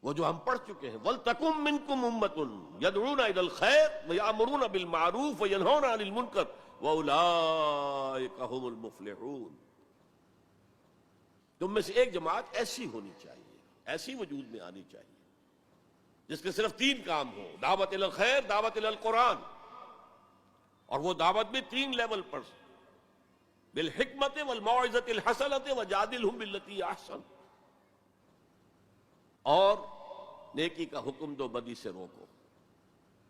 وہ جو ہم پڑھ چکے ہیں، وَلْتَكُن مِّنكُمْ أُمَّةٌ يَدْعُونَ إِلَى الْخَيْرِ وَيَأْمُرُونَ بِالْمَعْرُوفِ وَيَنْهَوْنَ عَنِ الْمُنكَرِ وَأُولَٰئِكَ هُمُ الْمُفْلِحُونَ. تم میں سے ایک جماعت ایسی ہونی چاہیے، ایسی وجود میں آنی چاہیے جس کے صرف 3 کام ہوں، دعوت الی الخیر، دعوت الی القرآن، اور وہ دعوت بھی 3 لیول پر، بالحکمت والموعظۃ الحسنۃ وجادلہم باللتی احسن، اور نیکی کا حکم دو، بدی سے روکو.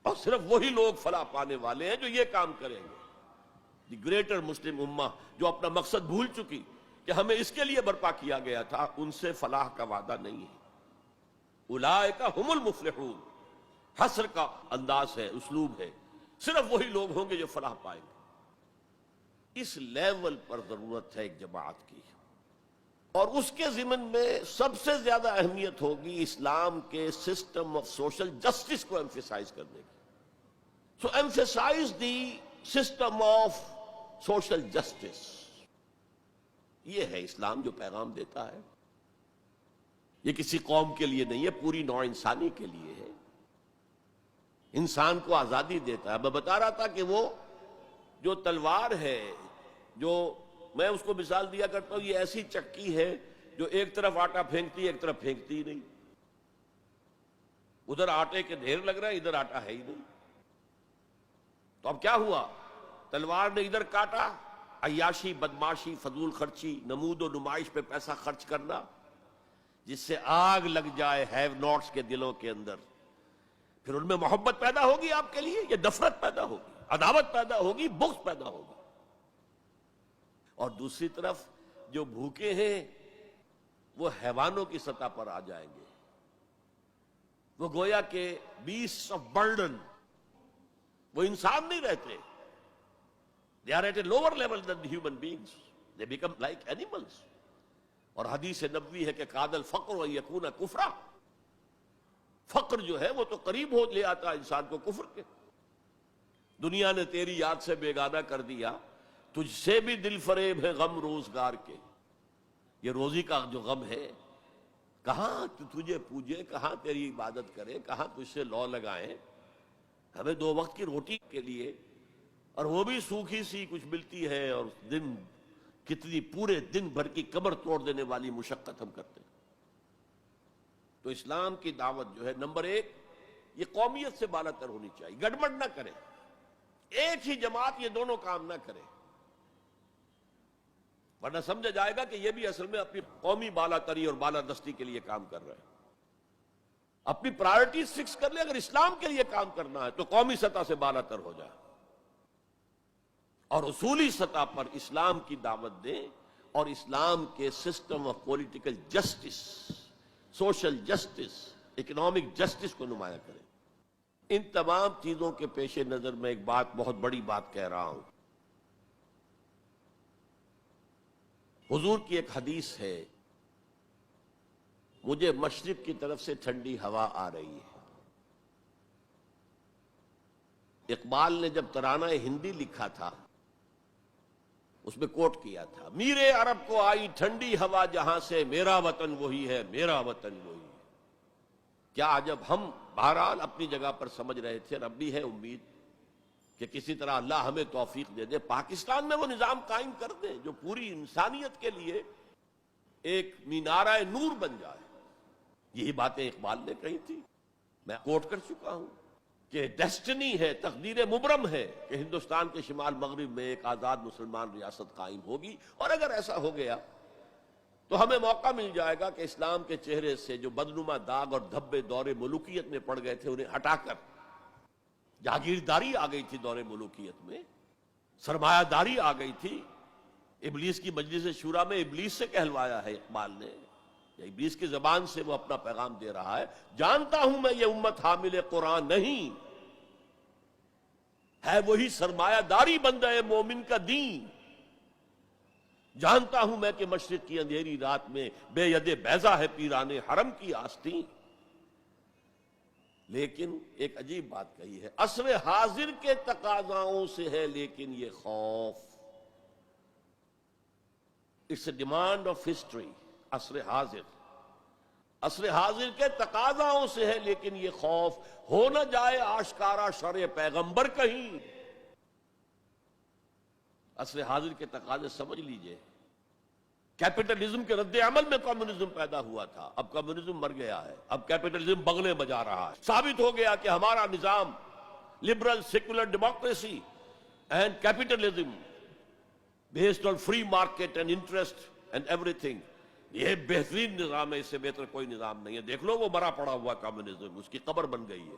اور صرف وہی لوگ فلاح پانے والے ہیں جو یہ کام کریں گے. دی گریٹر مسلم امہ جو اپنا مقصد بھول چکی کہ ہمیں اس کے لیے برپا کیا گیا تھا، ان سے فلاح کا وعدہ نہیں ہے. اولئک هم المفلحون، حسر کا انداز ہے، اسلوب ہے، صرف وہی لوگ ہوں گے جو فلاح پائیں گے. اس لیول پر ضرورت ہے ایک جماعت کی، اور اس کے ضمن میں سب سے زیادہ اہمیت ہوگی اسلام کے سسٹم آف سوشل جسٹس کو ایمفیسائز کرنے کی. So emphasize the system of social justice. یہ ہے اسلام جو پیغام دیتا ہے. یہ کسی قوم کے لیے نہیں ہے، پوری نوع انسانی کے لیے ہے. انسان کو آزادی دیتا ہے. میں بتا رہا تھا کہ وہ جو تلوار ہے، جو میں اس کو مثال دیا کرتا ہوں، یہ ایسی چکی ہے جو ایک طرف آٹا پھینکتی ہے، ایک طرف پھینکتی ہی نہیں. ادھر آٹے کے ڈھیر لگ رہا ہے، ادھر آٹا ہے ہی نہیں. تو اب کیا ہوا؟ تلوار نے ادھر کاٹا، عیاشی، بدماشی، فضول خرچی، نمود و نمائش پہ پیسہ خرچ کرنا، جس سے آگ لگ جائے ہیو ناٹس کے دلوں کے اندر. پھر ان میں محبت پیدا ہوگی آپ کے لیے، یا نفرت پیدا ہوگی، عداوت پیدا ہوگی، بغض پیدا ہوگا. اور دوسری طرف جو بھوکے ہیں وہ حیوانوں کی سطح پر آ جائیں گے. وہ گویا کہ بیسٹ آف برڈن، وہ انسان نہیں رہتے. They are at a lower level than the human beings. They become like animals. اور حدیث نبوی ہے کہ قاد الفقر ان یکون کفرا. فقر جو ہے وہ تو قریب ہو لے آتا انسان کو کفر کے. دنیا نے تیری یاد سے بیگانہ کر دیا، تجھ سے بھی دل فریب ہے غم روزگار کے. یہ روزی کا جو غم ہے، کہاں تجھے پوجے، کہاں تیری عبادت کرے، کہاں تجھ سے لو لگائیں. ہمیں 2 وقت کی روٹی کے لیے، اور وہ بھی سوکھی سی کچھ ملتی ہے، اور دن کتنی پورے دن بھر کی کمر توڑ دینے والی مشقت ہم کرتے ہیں. تو اسلام کی دعوت جو ہے، نمبر 1 یہ قومیت سے بالا تر ہونی چاہیے. گڑبڑ نہ کرے، ایک ہی جماعت یہ دونوں کام نہ کرے، ورنہ سمجھا جائے گا کہ یہ بھی اصل میں اپنی قومی بالا تری اور بالا دستی کے لیے کام کر رہے ہیں. اپنی پرائرٹیز فکس کر لے. اگر اسلام کے لیے کام کرنا ہے تو قومی سطح سے بالا تر ہو جائے، اور اصولی سطح پر اسلام کی دعوت دیں، اور اسلام کے system of political justice, social justice, economic justice کو نمایاں کریں. ان تمام چیزوں کے پیش نظر میں ایک بات، بہت بڑی بات کہہ رہا ہوں. حضور کی ایک حدیث ہے، مجھے مشرق کی طرف سے ٹھنڈی ہوا آ رہی ہے. اقبال نے جب ترانہ ہندی لکھا تھا، اس میں کوٹ کیا تھا، میرے عرب کو آئی ٹھنڈی ہوا جہاں سے، میرا وطن وہی ہے، میرا وطن وہی ہے. کیا جب ہم بہرحال اپنی جگہ پر سمجھ رہے تھے، اور اب بھی ہے امید کہ کسی طرح اللہ ہمیں توفیق دے دے، پاکستان میں وہ نظام قائم کر دے جو پوری انسانیت کے لیے ایک مینارہ نور بن جائے. یہی باتیں اقبال نے کہی تھی، میں کوٹ کر چکا ہوں کہ ڈیسٹنی ہے، تقدیر مبرم ہے کہ ہندوستان کے شمال مغرب میں ایک آزاد مسلمان ریاست قائم ہوگی. اور اگر ایسا ہو گیا تو ہمیں موقع مل جائے گا کہ اسلام کے چہرے سے جو بدنما داغ اور دھبے دور ملوکیت میں پڑ گئے تھے انہیں ہٹا کر جاگیرداری آ گئی تھی. دور ملوکیت میں سرمایہ داری آ گئی تھی. ابلیس کی مجلس شورا میں ابلیس سے کہلوایا ہے اقبال نے، یا ابلیس کی زبان سے وہ اپنا پیغام دے رہا ہے. جانتا ہوں میں یہ امت حامل قرآن نہیں ہے، وہی سرمایہ داری بندہ مومن کا دین. جانتا ہوں میں کہ مشرق کی اندھیری رات میں بے ید بیضا ہے پیران حرم کی آستین. لیکن ایک عجیب بات کہی ہے، عصر حاضر کے تقاضاؤں سے ہے لیکن یہ خوف. It's a demand of history. عصر حاضر کے تقاضاؤں سے ہے لیکن یہ خوف، ہو نہ جائے آشکارا شرع پیغمبر کہیں. عصر حاضر کے تقاضے سمجھ لیجئے. کیپٹلزم کے رد عمل میں کمیونزم پیدا ہوا تھا، اب کمیونزم مر گیا ہے، اب کیپٹلزم بغلے بجا رہا ہے. ثابت ہو گیا کہ ہمارا نظام liberal secular democracy and capitalism based on free market and interest and every thing, یہ بہترین نظام ہے، اس سے بہتر کوئی نظام نہیں ہے. دیکھ لو وہ مرا پڑا ہوا کمیونزم، اس کی قبر بن گئی ہے.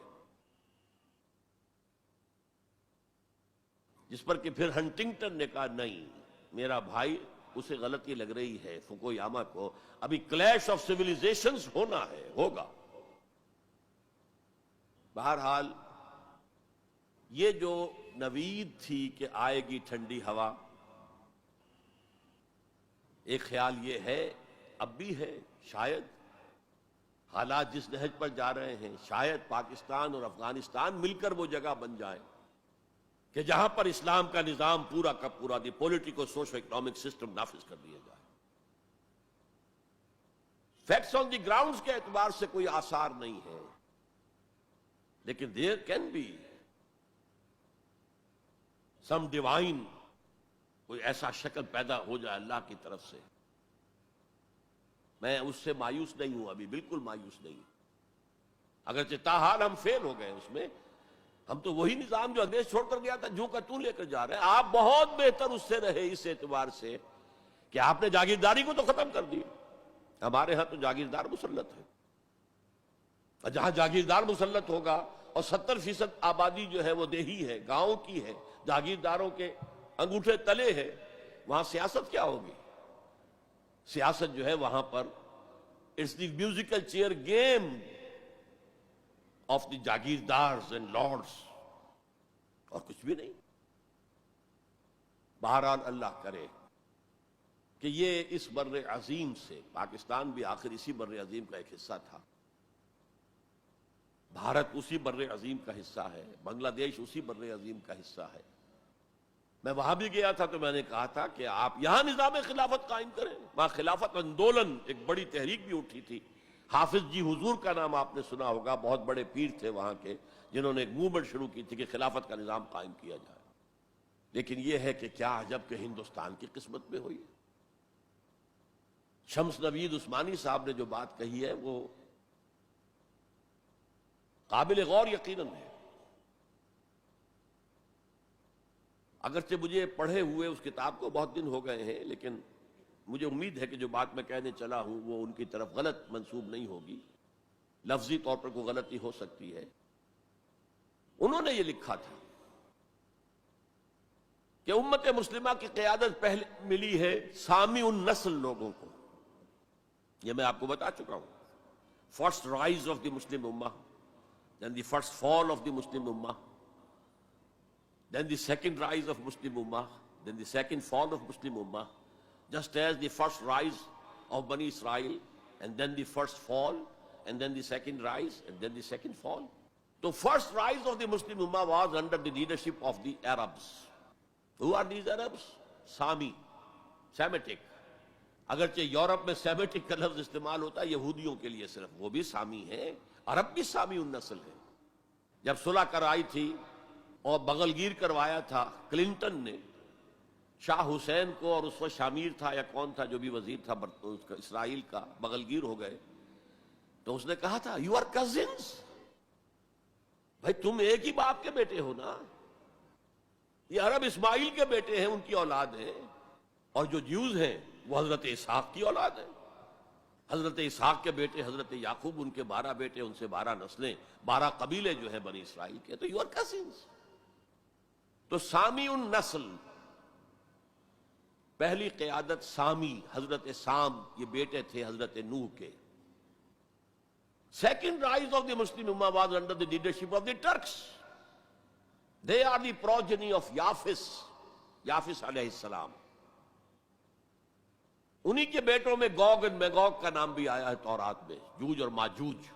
جس پر کہ پھر ہنٹنگٹن نے کہا نہیں میرا بھائی، اسے غلطی لگ رہی ہے فوکویاما کو، ابھی کلیش آف سیویلائزیشنز ہونا ہے، ہوگا. بہرحال یہ جو نوید تھی کہ آئے گی ٹھنڈی ہوا، ایک خیال یہ ہے، اب بھی ہے، شاید حالات جس نہج پر جا رہے ہیں، شاید پاکستان اور افغانستان مل کر وہ جگہ بن جائیں کہ جہاں پر اسلام کا نظام پورا کا پورا دی پولیٹیکو سوشو اکنامک سسٹم نافذ کر دیا جائے. فیکٹس آن دی گراؤنڈز کے اعتبار سے کوئی آثار نہیں ہے، لیکن there can be some divine, کوئی ایسا شکل پیدا ہو جائے اللہ کی طرف سے. میں اس سے مایوس نہیں ہوں، ابھی بالکل مایوس نہیں ہوں، اگرچہ تاحال ہم فیل ہو گئے اس میں. ہم تو وہی نظام جو انگریز چھوڑ کر گیا تھا جو کا تو لے کر جا رہے ہیں. آپ بہت بہتر اس سے رہے اس اعتبار سے کہ آپ نے جاگیرداری کو تو ختم کر دی. ہمارے ہاں تو جاگیردار مسلط ہے، اور جہاں جاگیردار مسلط ہوگا اور 70% آبادی جو ہے وہ دیہی ہے، گاؤں کی ہے، جاگیرداروں کے انگوٹھے تلے ہے، وہاں سیاست کیا ہوگی؟ سیاست جو ہے وہاں پر it's the musical chair game of the jagirdars and lords, اور کچھ بھی نہیں. بہرحال اللہ کرے کہ یہ اس بر عظیم سے، پاکستان بھی آخر اسی بر عظیم کا ایک حصہ تھا، بھارت اسی بر عظیم کا حصہ ہے، بنگلہ دیش اسی بر عظیم کا حصہ ہے. میں وہاں بھی گیا تھا تو میں نے کہا تھا کہ آپ یہاں نظام خلافت قائم کریں. وہاں خلافت اندولن ایک بڑی تحریک بھی اٹھی تھی. حافظ جی حضور کا نام آپ نے سنا ہوگا، بہت بڑے پیر تھے وہاں کے، جنہوں نے ایک موومنٹ شروع کی تھی کہ خلافت کا نظام قائم کیا جائے. لیکن یہ ہے کہ کیا عجب کہ ہندوستان کی قسمت میں ہوئی. شمس نوید عثمانی صاحب نے جو بات کہی ہے وہ قابل غور یقیناً ہے. اگرچہ مجھے پڑھے ہوئے اس کتاب کو بہت دن ہو گئے ہیں، لیکن مجھے امید ہے کہ جو بات میں کہنے چلا ہوں وہ ان کی طرف غلط منسوب نہیں ہوگی. لفظی طور پر کوئی غلطی ہو سکتی ہے. انہوں نے یہ لکھا تھا کہ امت مسلمہ کی قیادت پہلے ملی ہے سامی النسل لوگوں کو. یہ میں آپ کو بتا چکا ہوں. First rise of the Muslim امہ، then the first fall of the Muslim Ummah, then the second rise of Muslim Ummah, then the second fall of Muslim Ummah, just as the first rise of Bani Israel, and then the first fall, and then the second rise, and then the second fall. The first rise of the Muslim Ummah was under the leadership of the Arabs. Who are these Arabs? Sami, Semitic. اگرچہ یورپ میں سیمیٹک کا لفظ استعمال ہوتا ہے یہودیوں کے لیے صرف، وہ بھی سامی ہیں، عرب بھی سامی النسل ہے. جب صلح کرائی تھی اور بغل گیر کروایا تھا کلنٹن نے شاہ حسین کو، اور اس وقت شامیر تھا یا کون تھا جو بھی وزیر تھا اسرائیل کا، بغل گیر ہو گئے، تو اس نے کہا تھا یو آر کزنس، بھائی تم ایک ہی باپ کے بیٹے ہو نا. یہ عرب اسماعیل کے بیٹے ہیں، ان کی اولاد ہیں، اور جو جیوز ہیں وہ حضرت اسحاق کی اولاد ہیں. حضرت اسحاق کے بیٹے حضرت یعقوب، ان کے 12 بیٹے، ان سے 12 نسلیں، 12 قبیلے جو ہیں بنی اسرائیل کے. تو یو آر کزنس. تو سامی النسل، پہلی قیادت سامی، حضرت سام، یہ بیٹے تھے حضرت نوح کے. Second rise of the Muslim امہ was under the leadership of the Turks. They are the progeny of یافس علیہ السلام. انہی کے بیٹوں میں گوگ اور میگوگ کا نام بھی آیا ہے تورات میں، جوج اور ماجوج.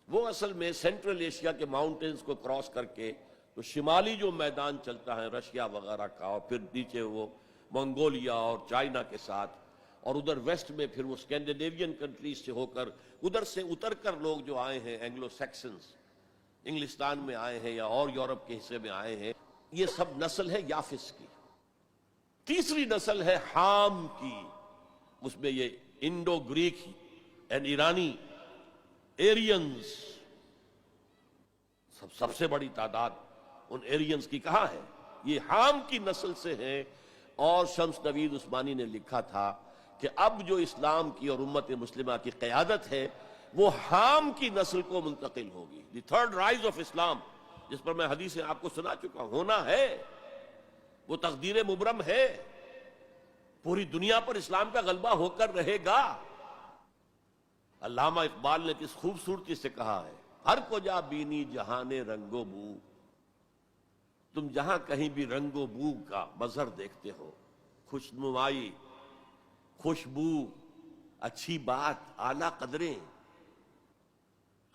وہ اصل میں سینٹرل ایشیا کے ماؤنٹینز کو کراس کر کے تو شمالی جو میدان چلتا ہے رشیا وغیرہ کا، اور پھر نیچے وہ منگولیا اور چائنا کے ساتھ، اور ادھر ویسٹ میں پھر وہ اسکینڈینیوین کنٹریز سے ہو کر ادھر سے اتر کر لوگ جو آئے ہیں اینگلو سیکسنز، انگلستان میں آئے ہیں یا اور یورپ کے حصے میں آئے ہیں، یہ سب نسل ہے یافس کی. تیسری نسل ہے حام کی، اس میں یہ انڈو گریک اینڈ ایرانی ایرینز، سب سے بڑی تعداد ان ایرینز کی کہاں ہے؟ یہ حام کی نسل سے ہیں. اور شمس نوید عثمانی نے لکھا تھا کہ اب جو اسلام کی اور امت مسلمہ کی قیادت ہے وہ حام کی نسل کو منتقل ہوگی. دی تھرڈ رائز آف اسلام، جس پر میں حدیثیں آپ کو سنا چکا ہوں، ہونا ہے، وہ تقدیر مبرم ہے. پوری دنیا پر اسلام کا غلبہ ہو کر رہے گا. علامہ اقبال نے کس خوبصورتی سے کہا ہے، ہر کو جا بینی جہان رنگ و بو. تم جہاں کہیں بھی رنگ و بو کا مظہر دیکھتے ہو، خوشنمائی، خوشبو، اچھی بات، اعلیٰ قدریں.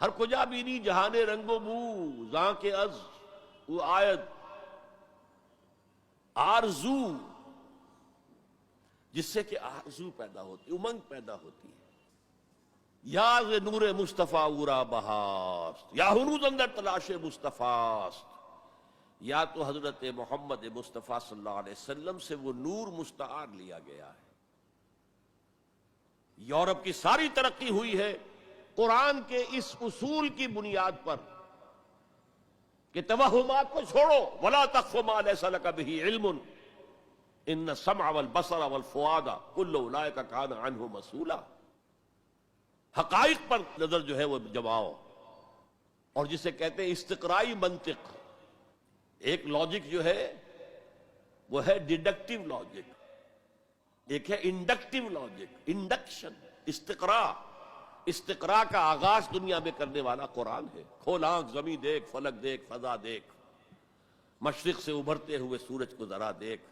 ہر کجا بینی جہان رنگ و بو، زاں کے از وہ آیت آرزو، جس سے کہ آرزو پیدا ہوتی، امنگ پیدا ہوتی ہے. یا ز نور مصطفیٰ اورا بہاست، یا ہنوز اندر تلاش مصطفیٰست. یا تو حضرت محمد مصطفیٰ صلی اللہ علیہ وسلم سے وہ نور مستعار لیا گیا ہے. یورپ کی ساری ترقی ہوئی ہے قرآن کے اس اصول کی بنیاد پر کہ توہمات کو چھوڑو. وَلَا تَقْفُ مَا لَيْسَ لَكَ بِهِ عِلْمٌ إِنَّ السَّمْعَ وَالْبَصَرَ وَالْفُؤَادَ كُلُّ أُولَٰئِكَ كَانَ عَنْهُ مسئولا. حقائق پر نظر جو ہے وہ جماؤ، اور جسے کہتے ہیں استقرائی منطق. ایک لاجک جو ہے وہ ہے ڈیڈکٹیو لاجک، ایک ہے انڈکٹیو لاجک. انڈکشن، استقراء کا آغاز دنیا میں کرنے والا قرآن ہے. کھول آنکھ، زمین دیکھ، فلک دیکھ، فضا دیکھ، مشرق سے ابھرتے ہوئے سورج کو ذرا دیکھ.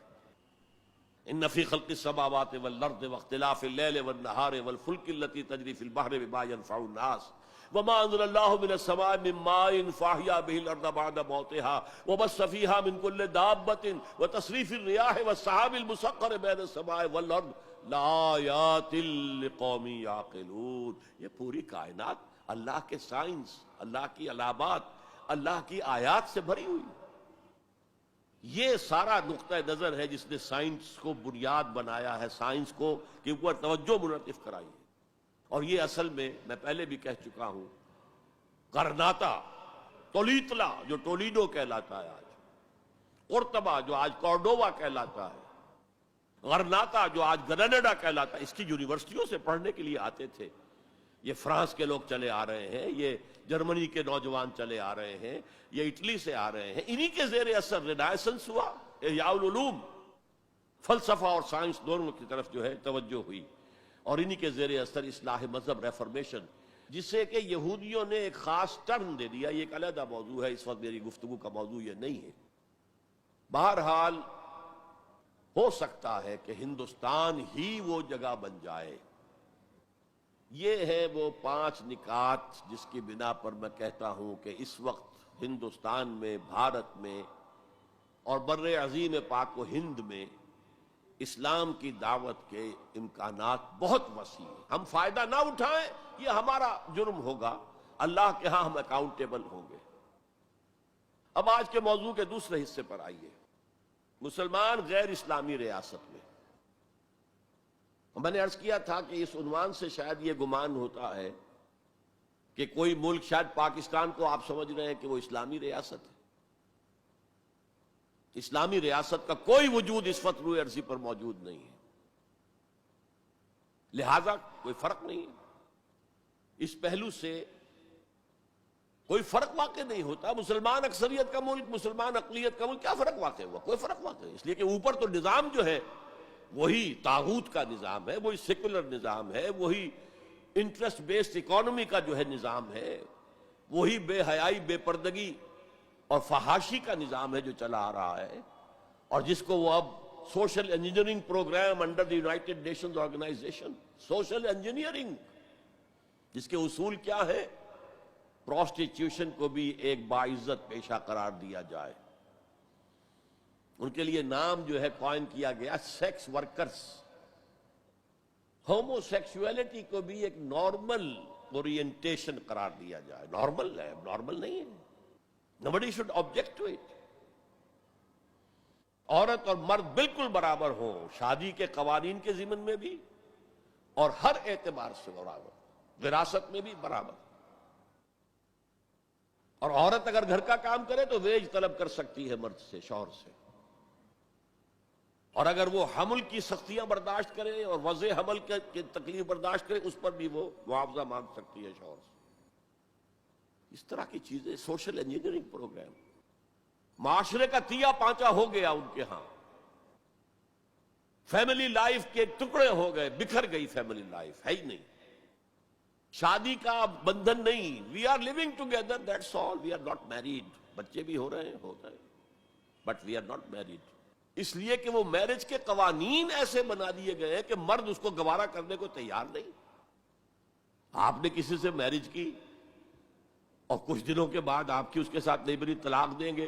ان فی خلق السماوات والارض واختلاف اللیل والنہار والفلک التي تجری فی البحر بما ينفع الناس وما انزل اللہ من السماء من ماء فاحیا به الارض بعد موتها وبث فیہا من کل دابۃ وتصریف الریاح والسحاب المسخر بین السماء والارض لآیات لقوم یعقلون. یہ پوری کائنات اللہ کے سائنس، اللہ کی علامات، اللہ کی آیات سے بھری ہوئی. یہ سارا نقطہ نظر ہے جس نے سائنس کو بنیاد بنایا ہے، سائنس کو کہ اوپر توجہ منعطف کرائی ہے. اور یہ اصل میں پہلے بھی کہہ چکا ہوں، غرناطہ، تولیتلا جو ٹولیڈو کہلاتا ہے آج، قرطبہ جو آج کورڈووا کہلاتا ہے، غرناطہ جو آج گریناڈا کہلاتا ہے، اس کی یونیورسٹیوں سے پڑھنے کے لیے آتے تھے. یہ فرانس کے لوگ چلے آ رہے ہیں، یہ جرمنی کے نوجوان چلے آ رہے ہیں، یہ اٹلی سے آ رہے ہیں. انہی کے زیر اثر رینائسنس ہوا، احیاء العلوم، فلسفہ اور سائنس دونوں کی طرف جو ہے توجہ ہوئی. اور انہی کے زیر اثر اصلاح مذہب، ریفارمیشن، جسے کہ یہودیوں نے ایک خاص ٹرم دے دیا. یہ ایک علیحدہ موضوع ہے، اس وقت میری گفتگو کا موضوع یہ نہیں ہے. بہرحال ہو سکتا ہے کہ ہندوستان ہی وہ جگہ بن جائے. یہ ہے وہ 5 نکات جس کی بنا پر میں کہتا ہوں کہ اس وقت ہندوستان میں، بھارت میں اور بر عظیم پاک و ہند میں اسلام کی دعوت کے امکانات بہت وسیع ہیں. ہم فائدہ نہ اٹھائیں یہ ہمارا جرم ہوگا، اللہ کے ہاں ہم اکاؤنٹیبل ہوں گے. اب آج کے موضوع کے دوسرے حصے پر آئیے. مسلمان غیر اسلامی ریاست میں، میں نے عرض کیا تھا کہ اس عنوان سے شاید یہ گمان ہوتا ہے کہ کوئی ملک، شاید پاکستان کو آپ سمجھ رہے ہیں کہ وہ اسلامی ریاست ہے. اسلامی ریاست کا کوئی وجود اس وقت روئے ارضی پر موجود نہیں ہے، لہذا کوئی فرق نہیں ہے. اس پہلو سے کوئی فرق واقع نہیں ہوتا. مسلمان اکثریت کا ملک، مسلمان اقلیت کا ملک، کیا فرق واقع ہوا؟ کوئی فرق واقع نہیں. اس لیے کہ اوپر تو نظام جو ہے وہی طاغوت کا نظام ہے، وہی سیکولر نظام ہے، وہی انٹرسٹ بیسڈ اکانومی کا جو ہے نظام ہے، وہی بے حیائی، بے پردگی اور فحاشی کا نظام ہے جو چلا آ رہا ہے، اور جس کو وہ اب social engineering program under the United Nations organization, social engineering, جس کے اصول کیا ہے؟ پروسٹیٹیوشن کو بھی ایک باعزت پیشہ قرار دیا جائے. ان کے لیے نام جو ہے کوائن کیا گیا سیکس ورکرز. ہومو سیکسولیٹی کو بھی ایک نارمل اورینٹیشن قرار دیا جائے. نارمل ہے، نارمل نہیں ہے. Nobody should object to it. عورت اور مرد بالکل برابر ہوں شادی کے قوانین کے ضمن میں بھی اور ہر اعتبار سے برابر، وراثت میں بھی برابر. اور عورت اگر گھر کا کام کرے تو ویج طلب کر سکتی ہے مرد سے، شوہر سے. اور اگر وہ حمل کی سختیاں برداشت کرے اور وضع حمل کی تکلیف برداشت کرے، اس پر بھی وہ معاوضہ مانگ سکتی ہے شوہر سے. اس طرح کی چیزیں، سوشل انجینئرنگ پروگرام. معاشرے کا تیا پانچا ہو گیا ان کے ہاں. فیملی لائف کے ٹکڑے ہو گئے، بکھر گئی فیملی لائف، ہے ہی نہیں. شادی کا بندھن نہیں. We are living together, that's all. We are not married. بچے بھی ہو رہے ہیں but we are not married. اس لیے کہ وہ میرج کے قوانین ایسے بنا دیے گئے ہیں کہ مرد اس کو گوارا کرنے کو تیار نہیں. آپ نے کسی سے میرج کی اور کچھ دنوں کے بعد آپ کی اس کے ساتھ نہیں بنی، طلاق دیں گے.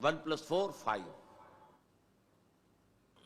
1 + 4 5।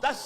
10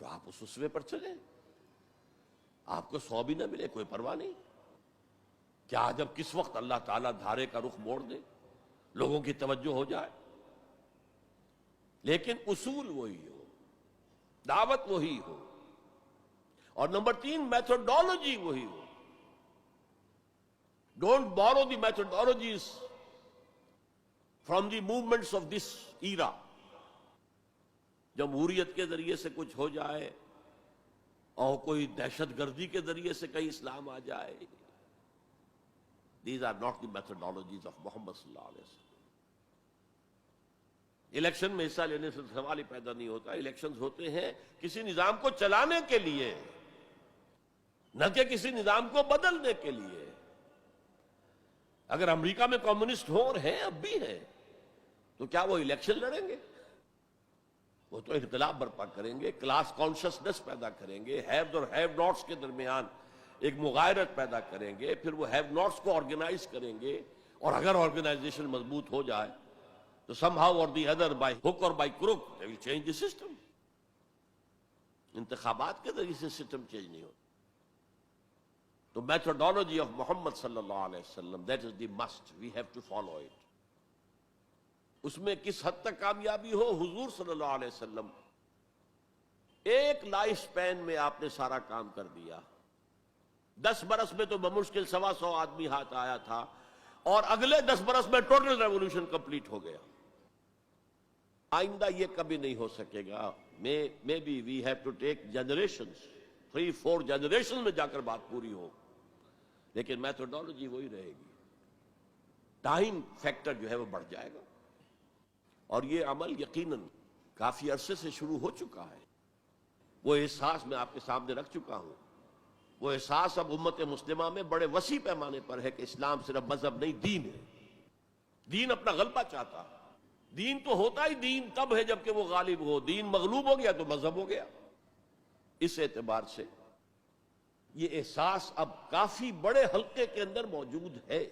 تو آپ اس اسوے پر چلیں. آپ کو 100 بھی نہ ملے کوئی پرواہ نہیں. کیا جب کس وقت اللہ تعالیٰ دھارے کا رخ موڑ دے، لوگوں کی توجہ ہو جائے. لیکن اصول وہی ہو، دعوت وہی ہو، اور نمبر 3 میتھڈالوجی وہی ہو. Don't borrow the methodologies from the movements of this era. جمہوریت کے ذریعے سے کچھ ہو جائے اور کوئی دہشت گردی کے ذریعے سے کہیں اسلام آ جائے. These are not the methodologies of Muhammad صلی اللہ علیہ وسلم. الیکشن میں حصہ لینے سے سوال ہی پیدا نہیں ہوتا. الیکشنز ہوتے ہیں کسی نظام کو چلانے کے لیے، نہ کہ کسی نظام کو بدلنے کے لیے. اگر امریکہ میں کمیونسٹ ہوں اور ہیں، اب بھی ہیں، تو کیا وہ الیکشن لڑیں گے؟ وہ تو انقلاب برپا کریں گے، کلاس کانشسنس پیدا کریں گے، ہیوز اور ہیو ناٹس کے درمیان ایک مغایرت پیدا کریں گے، پھر وہ ہیو ناٹس کو آرگنائز کریں گے، اور اگر آرگنائزیشن مضبوط ہو جائے تو سم ہاؤ اور دی ادر، بائی ہک اور by crook, they will change the system. انتخابات کے ذریعے سے سسٹم چینج نہیں ہوتا. تو میتھڈالوجی آف محمد صلی اللہ علیہ وسلم، that is the must, we have to follow it. اس میں کس حد تک کامیابی ہو، حضور صلی اللہ علیہ وسلم ایک لائف سپین میں آپ نے سارا کام کر دیا. 10 برس میں تو بمشکل 125 آدمی ہاتھ آیا تھا، اور اگلے 10 برس میں ٹوٹل ریولوشن کمپلیٹ ہو گیا. آئندہ یہ کبھی نہیں ہو سکے گا. May be we have to take generations, 3-4 generation میں جا کر بات پوری ہو، لیکن میتھڈالوجی وہی رہے گی. ٹائم فیکٹر جو ہے وہ بڑھ جائے گا. اور یہ عمل یقیناً کافی عرصے سے شروع ہو چکا ہے. وہ احساس میں آپ کے سامنے رکھ چکا ہوں. وہ احساس اب امت مسلمہ میں بڑے وسیع پیمانے پر ہے کہ اسلام صرف مذہب نہیں، دین ہے. دین اپنا غلبہ چاہتا ہے. دین تو ہوتا ہی دین تب ہے جب کہ وہ غالب ہو. دین مغلوب ہو گیا تو مذہب ہو گیا. اس اعتبار سے یہ احساس اب کافی بڑے حلقے کے اندر موجود ہے.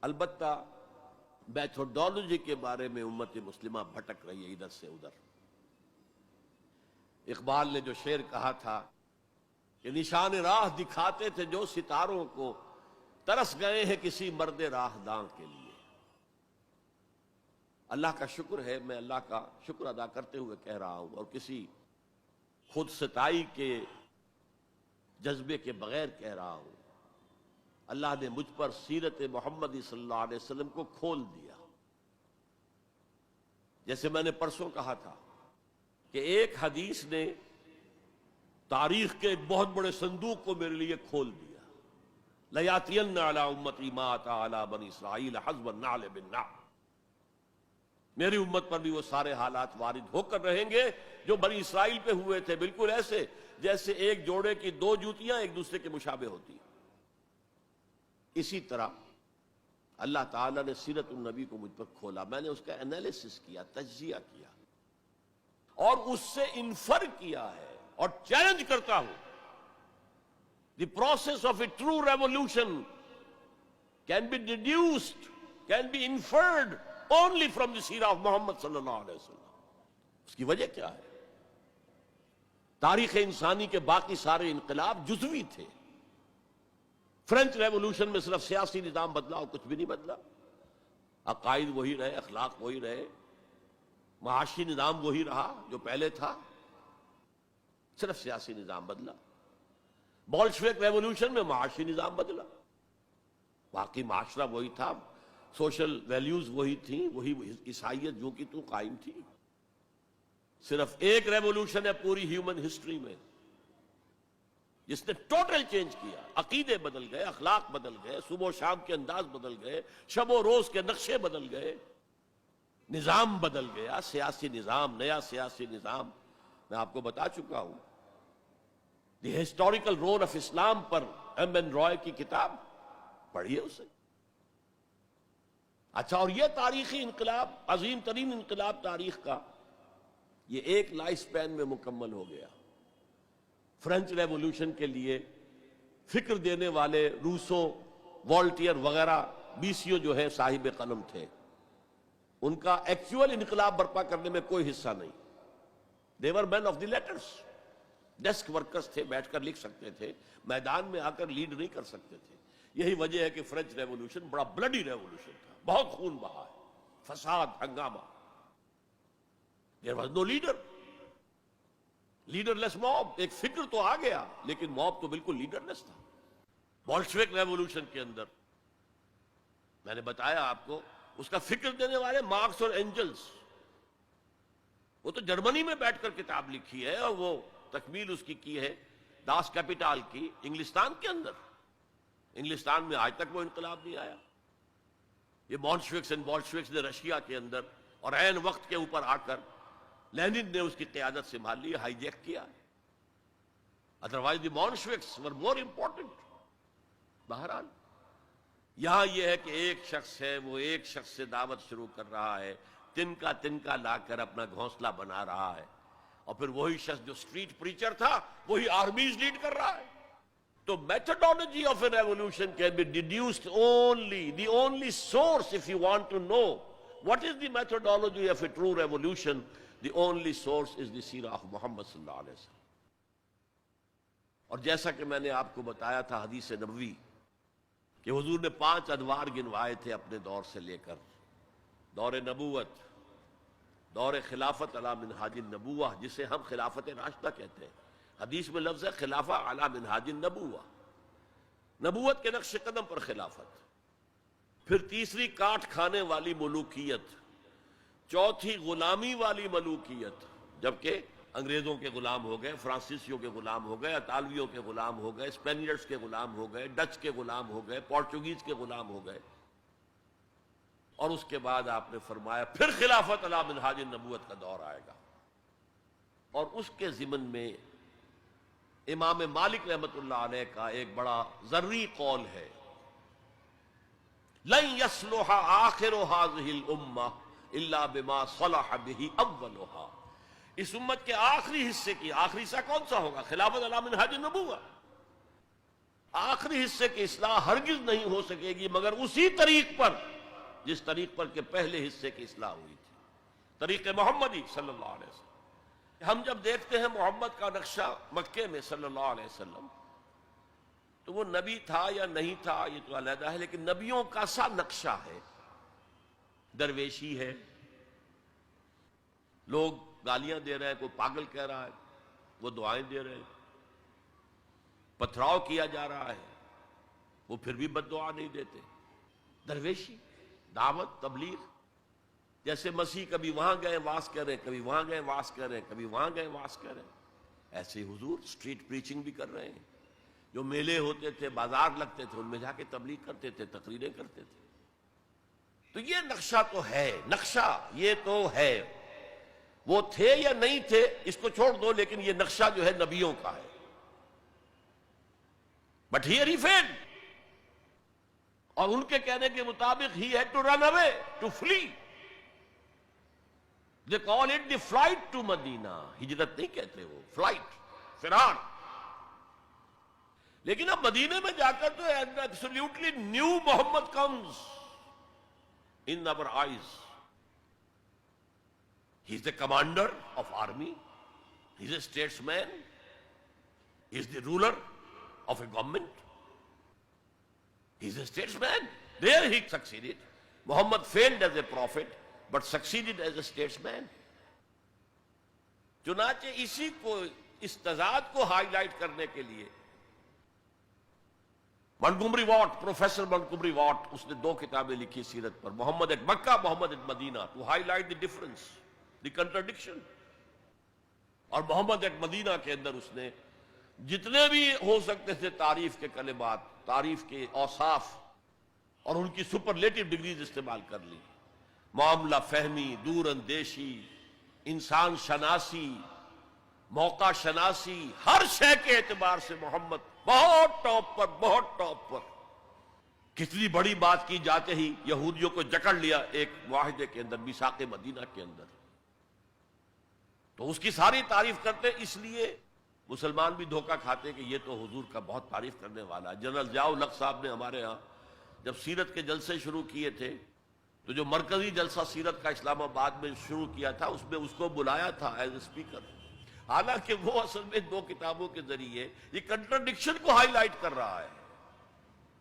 البتہ میتھڈالوجی کے بارے میں امت مسلمہ بھٹک رہی ہے ادھر سے ادھر. اقبال نے جو شعر کہا تھا کہ نشان راہ دکھاتے تھے جو ستاروں کو، ترس گئے ہیں کسی مرد راہ داں کے لیے. اللہ کا شکر ہے، میں اللہ کا شکر ادا کرتے ہوئے کہہ رہا ہوں، اور کسی خود ستائی کے جذبے کے بغیر کہہ رہا ہوں، اللہ نے مجھ پر سیرت محمدی صلی اللہ علیہ وسلم کو کھول دیا. جیسے میں نے پرسوں کہا تھا کہ ایک حدیث نے تاریخ کے ایک بہت بڑے صندوق کو میرے لیے کھول دیا. لَيَأْتِيَنَّ عَلَىٰ أُمَّتِي مَا أَتَىٰ عَلَىٰ بَنِي إِسْرَائِيلَ حَسْبَ النَّعْلِ بِالنَّعْلِ. میری امت پر بھی وہ سارے حالات وارد ہو کر رہیں گے جو بنی اسرائیل پہ ہوئے تھے، بالکل ایسے جیسے ایک جوڑے کی 2 جوتیاں ایک دوسرے کے مشابہ ہوتی ہیں. اسی طرح اللہ تعالیٰ نے سیرت النبی کو مجھ پر کھولا. میں نے اس کا انالیسس کیا، تجزیہ کیا، اور اس سے انفر کیا ہے اور چیلنج کرتا ہوں. The process of a true revolution can be deduced, can be inferred only from the سیرہ of محمد صلی اللہ علیہ وسلم. اس کی وجہ کیا ہے؟ تاریخ انسانی کے باقی سارے انقلاب جزوی تھے. فرینچ ریولوشن میں صرف سیاسی نظام بدلا اور کچھ بھی نہیں بدلا. عقائد وہی رہے، اخلاق وہی رہے، معاشی نظام وہی رہا جو پہلے تھا، صرف سیاسی نظام بدلا. بولشوک ریولوشن میں معاشی نظام بدلا، باقی معاشرہ وہی تھا، سوشل ویلیوز وہی تھیں، وہی عیسائیت جو کی تو قائم تھی. صرف ایک ریولوشن ہے پوری ہیومن ہسٹری میں جس نے ٹوٹل چینج کیا. عقیدے بدل گئے، اخلاق بدل گئے، صبح و شام کے انداز بدل گئے، شب و روز کے نقشے بدل گئے، نظام بدل گیا، سیاسی نظام، نیا سیاسی نظام. میں آپ کو بتا چکا ہوں the historical role of Islam پر ایم این رائے کی کتاب پڑھیے اسے. اچھا، اور یہ تاریخی انقلاب، عظیم ترین انقلاب تاریخ کا، یہ ایک لائف سپین میں مکمل ہو گیا. فرینچ ریولوشن کے لیے فکر دینے والے روسو، والٹیئر وغیرہ بیسیوں جو ہے صاحب قلم تھے، ان کا ایکچوئل انقلاب برپا کرنے میں کوئی حصہ نہیں. They were men of the letters. Desk workers تھے, بیٹھ کر لکھ سکتے تھے, میدان میں آ کر لیڈ نہیں کر سکتے تھے. یہی وجہ ہے کہ فرینچ ریولوشن بڑا بلڈی ریولوشن تھا, بہت خون بہا ہے, فساد, ہنگامہ. There was no leader. Leaderless mob. ایک فکر تو آ گیا لیکن موب تو بالکل لیڈرلیس تھا. بولشوک ریولوشن کے اندر میں نے بتایا آپ کو, اس کا فکر دینے والے مارکس اور اینجلس, وہ تو جرمنی میں بیٹھ کر کتاب لکھی ہے اور وہ تکمیل اس کی ہے داس کیپیٹال کی انگلستان کے اندر. انگلستان میں آج تک وہ انقلاب نہیں آیا. یہ بولشوکس نے رشیا کے اندر اور عین وقت کے اوپر آ کر لینن نے اس کی قیادت سنبھال لی, ہائی جیک کیا. ادروائز دی بولشوکس ور مور امپورٹنٹ. بہرحال یہاں یہ ہے کہ ایک شخص ہے, وہ ایک شخص سے دعوت شروع کر رہا ہے, تنکا لا کر اپنا گھونسلہ بنا رہا ہے, اور پھر وہی شخص جو اسٹریٹ پریچر تھا وہی آرمیز لیڈ کر رہا ہے. تو methodology of a revolution can be deduced only, the only source if you want to know what is the methodology of a true revolution, the only source is the سیرہ آف محمد صلی اللہ علیہ وسلم. اور جیسا کہ میں نے آپ کو بتایا تھا حدیث نبوی کہ حضور نے 5 ادوار گنوائے تھے اپنے دور سے لے کر, دور نبوت, دور خلافت علی منہاج النبوہ, جسے ہم خلافت راشدہ کہتے ہیں. حدیث میں لفظ ہے خلافہ علی منہاج النبوہ, نبوت کے نقش قدم پر خلافت. پھر تیسری کاٹ کھانے والی ملوکیت, چوتھی غلامی والی ملوکیت, جبکہ انگریزوں کے غلام ہو گئے, فرانسیسیوں کے غلام ہو گئے, اطالویوں کے غلام ہو گئے, اسپینیئرز کے غلام ہو گئے, ڈچ کے غلام ہو گئے, پورچوگیز کے غلام ہو گئے. اور اس کے بعد آپ نے فرمایا پھر خلافت علی منہاج النبوت کا دور آئے گا. اور اس کے ضمن میں امام مالک رحمۃ اللہ علیہ کا ایک بڑا ذری قول ہے, لن يصلح آخر هذه الامہ الا بما صلح به اولها. اس امت کے آخری حصے کی, آخری حصہ کون سا ہوگا؟ خلافت علی منہاج النبوہ. آخری حصے کی اصلاح ہرگز نہیں ہو سکے گی مگر اسی طریق پر جس طریق پر کہ پہلے حصے کی اصلاح ہوئی تھی, طریق محمدی صلی اللہ علیہ وسلم. ہم جب دیکھتے ہیں محمد کا نقشہ مکے میں صلی اللہ علیہ وسلم, تو وہ نبی تھا یا نہیں تھا یہ تو علیحدہ ہے, لیکن نبیوں کا سا نقشہ ہے. درویشی ہے, لوگ گالیاں دے رہے ہیں, کوئی پاگل کہہ رہا ہے, وہ دعائیں دے رہے ہیں, پتھراؤ کیا جا رہا ہے, وہ پھر بھی بد دعا نہیں دیتے. درویشی, دعوت, تبلیغ. جیسے مسیح کبھی وہاں گئے واس کر رہے ہیں, کبھی وہاں گئے واس کر رہے ہیں, کبھی وہاں گئے واس کر رہے ہیں, ایسے حضور اسٹریٹ پریچنگ بھی کر رہے ہیں. جو میلے ہوتے تھے, بازار لگتے تھے, ان میں جا کے تبلیغ کرتے تھے, تقریریں کرتے تھے. تو یہ نقشہ تو ہے, نقشہ یہ تو ہے. وہ تھے یا نہیں تھے اس کو چھوڑ دو, لیکن یہ نقشہ جو ہے نبیوں کا ہے. بٹ ہیئر ہی فیلڈ, اور ان کے کہنے کے مطابق ہی head to run away, to flee. They call it the flight to Medina. ہجرت نہیں کہتے وہ, فلائٹ, فرار. لیکن اب مدینے میں جا کر تو absolutely new Muhammad comes in our eyes. He is the commander of army. He is a statesman. He is the ruler of a government. He is a statesman. There he succeeded. Muhammad failed as a prophet, but succeeded as a statesman. چنانچہ اسی کو, اس تضاد کو ہائی لائٹ کرنے کے لیے Montgomery Watt, professor Montgomery Watt, اس نے 2 کتابیں لکھی سیرت پر, Muhammad at Mecca, Muhammad at Medina, to highlight the difference, the contradiction. اور محمد ایٹ مدینہ کے اندر اس نے جتنے بھی ہو سکتے تھے تعریف کے کلمات, تعریف کے اوصاف اور ان کی سپرلیٹو ڈگریز استعمال کر لی. معاملہ فہمی, دور اندیشی, انسان شناسی, موقع شناسی, ہر شے کے اعتبار سے محمد بہت ٹاپ پر, بہت ٹاپ پر. کتنی بڑی بات کی جاتے ہی یہودیوں کو جکڑ لیا ایک معاہدے کے اندر, میثاق مدینہ کے اندر. تو اس کی ساری تعریف کرتے, اس لیے مسلمان بھی دھوکہ کھاتے کہ یہ تو حضور کا بہت تعریف کرنے والا ہے. جنرل ضیاء الحق صاحب نے ہمارے ہاں جب سیرت کے جلسے شروع کیے تھے, تو جو مرکزی جلسہ سیرت کا اسلام آباد میں شروع کیا تھا, اس میں اس کو بلایا تھا ایز اے اسپیکر. حالانکہ وہ اصل میں دو کتابوں کے ذریعے یہ کنٹرڈکشن کو ہائی لائٹ کر رہا ہے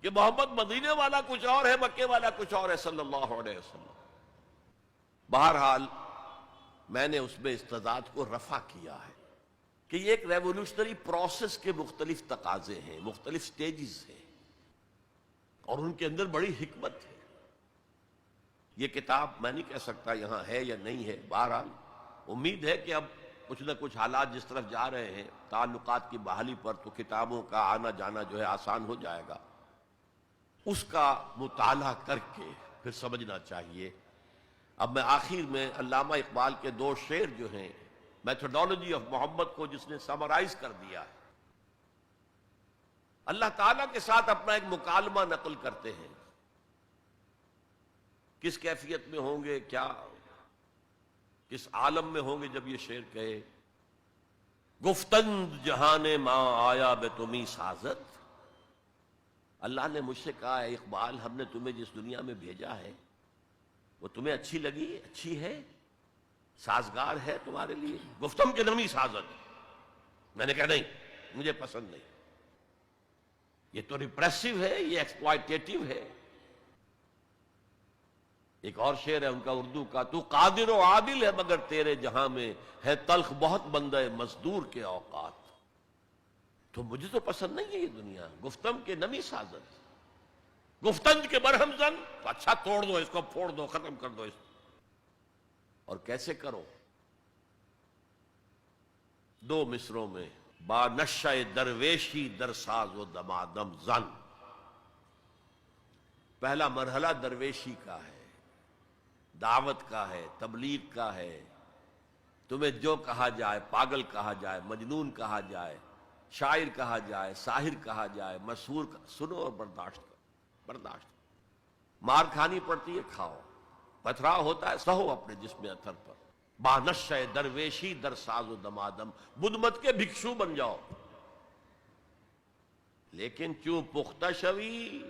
کہ محمد مدینے والا کچھ اور ہے، مکے والا کچھ اور ہے صلی اللہ علیہ وسلم۔ بہرحال میں نے اس میں استضاد کو رفع کیا ہے کہ یہ ایک ریولوشنری پروسیس کے مختلف تقاضے ہیں، مختلف سٹیجز ہیں، اور ان کے اندر بڑی حکمت ہے۔ یہ کتاب میں نہیں کہہ سکتا یہاں ہے یا نہیں ہے، بہرحال امید ہے کہ اب کچھ نہ کچھ حالات جس طرف جا رہے ہیں تعلقات کی بحالی پر، تو کتابوں کا آنا جانا جو ہے آسان ہو جائے گا۔ اس کا مطالعہ کر کے پھر سمجھنا چاہیے۔ اب میں آخر میں علامہ اقبال کے دو شعر جو ہیں میتھڈالوجی آف محمد کو جس نے سمرائز کر دیا ہے، اللہ تعالیٰ کے ساتھ اپنا ایک مکالمہ نقل کرتے ہیں۔ کس کیفیت میں ہوں گے، کیا کس عالم میں ہوں گے جب یہ شعر کہے، گفتند جہان ماں آیا بے تمہیں سازت۔ اللہ نے مجھ سے کہا ہے اقبال، ہم نے تمہیں جس دنیا میں بھیجا ہے وہ تمہیں اچھی لگی، اچھی ہے، سازگار ہے تمہارے لیے؟ گفتم کے نمی سازت۔ میں نے کہا نہیں، مجھے پسند نہیں، یہ تو ریپریسو ہے، یہ ایکسپلائٹیٹو ہے۔ ایک اور شعر ہے ان کا اردو کا، تو قادر و عادل ہے مگر تیرے جہاں میں ہے تلخ بہت بندہ مزدور کے اوقات۔ تو مجھے تو پسند نہیں ہے یہ دنیا، گفتم کے نمی سازت، گفتند کے برہم زن، تو اچھا توڑ دو اس کو، پھوڑ دو، ختم کر دو اس کو۔ اور کیسے کرو؟ دو مصروں میں، با نشہ درویشی در ساز و دمادم زن۔ پہلا مرحلہ درویشی کا ہے، دعوت کا ہے، تبلیغ کا ہے۔ تمہیں جو کہا جائے، پاگل کہا جائے، مجنون کہا جائے، شاعر کہا جائے، ساحر کہا جائے، مسحور سنو اور برداشت کرو، برداشت کرو۔ مار کھانی پڑتی ہے، کھاؤ، پتھراؤ ہوتا ہے، سہو اپنے جسم اتھر پر۔ بانشہ درویشی در ساز و دمادم، بدھ مت کے بھکشو بن جاؤ، لیکن چوں پختہ شوی،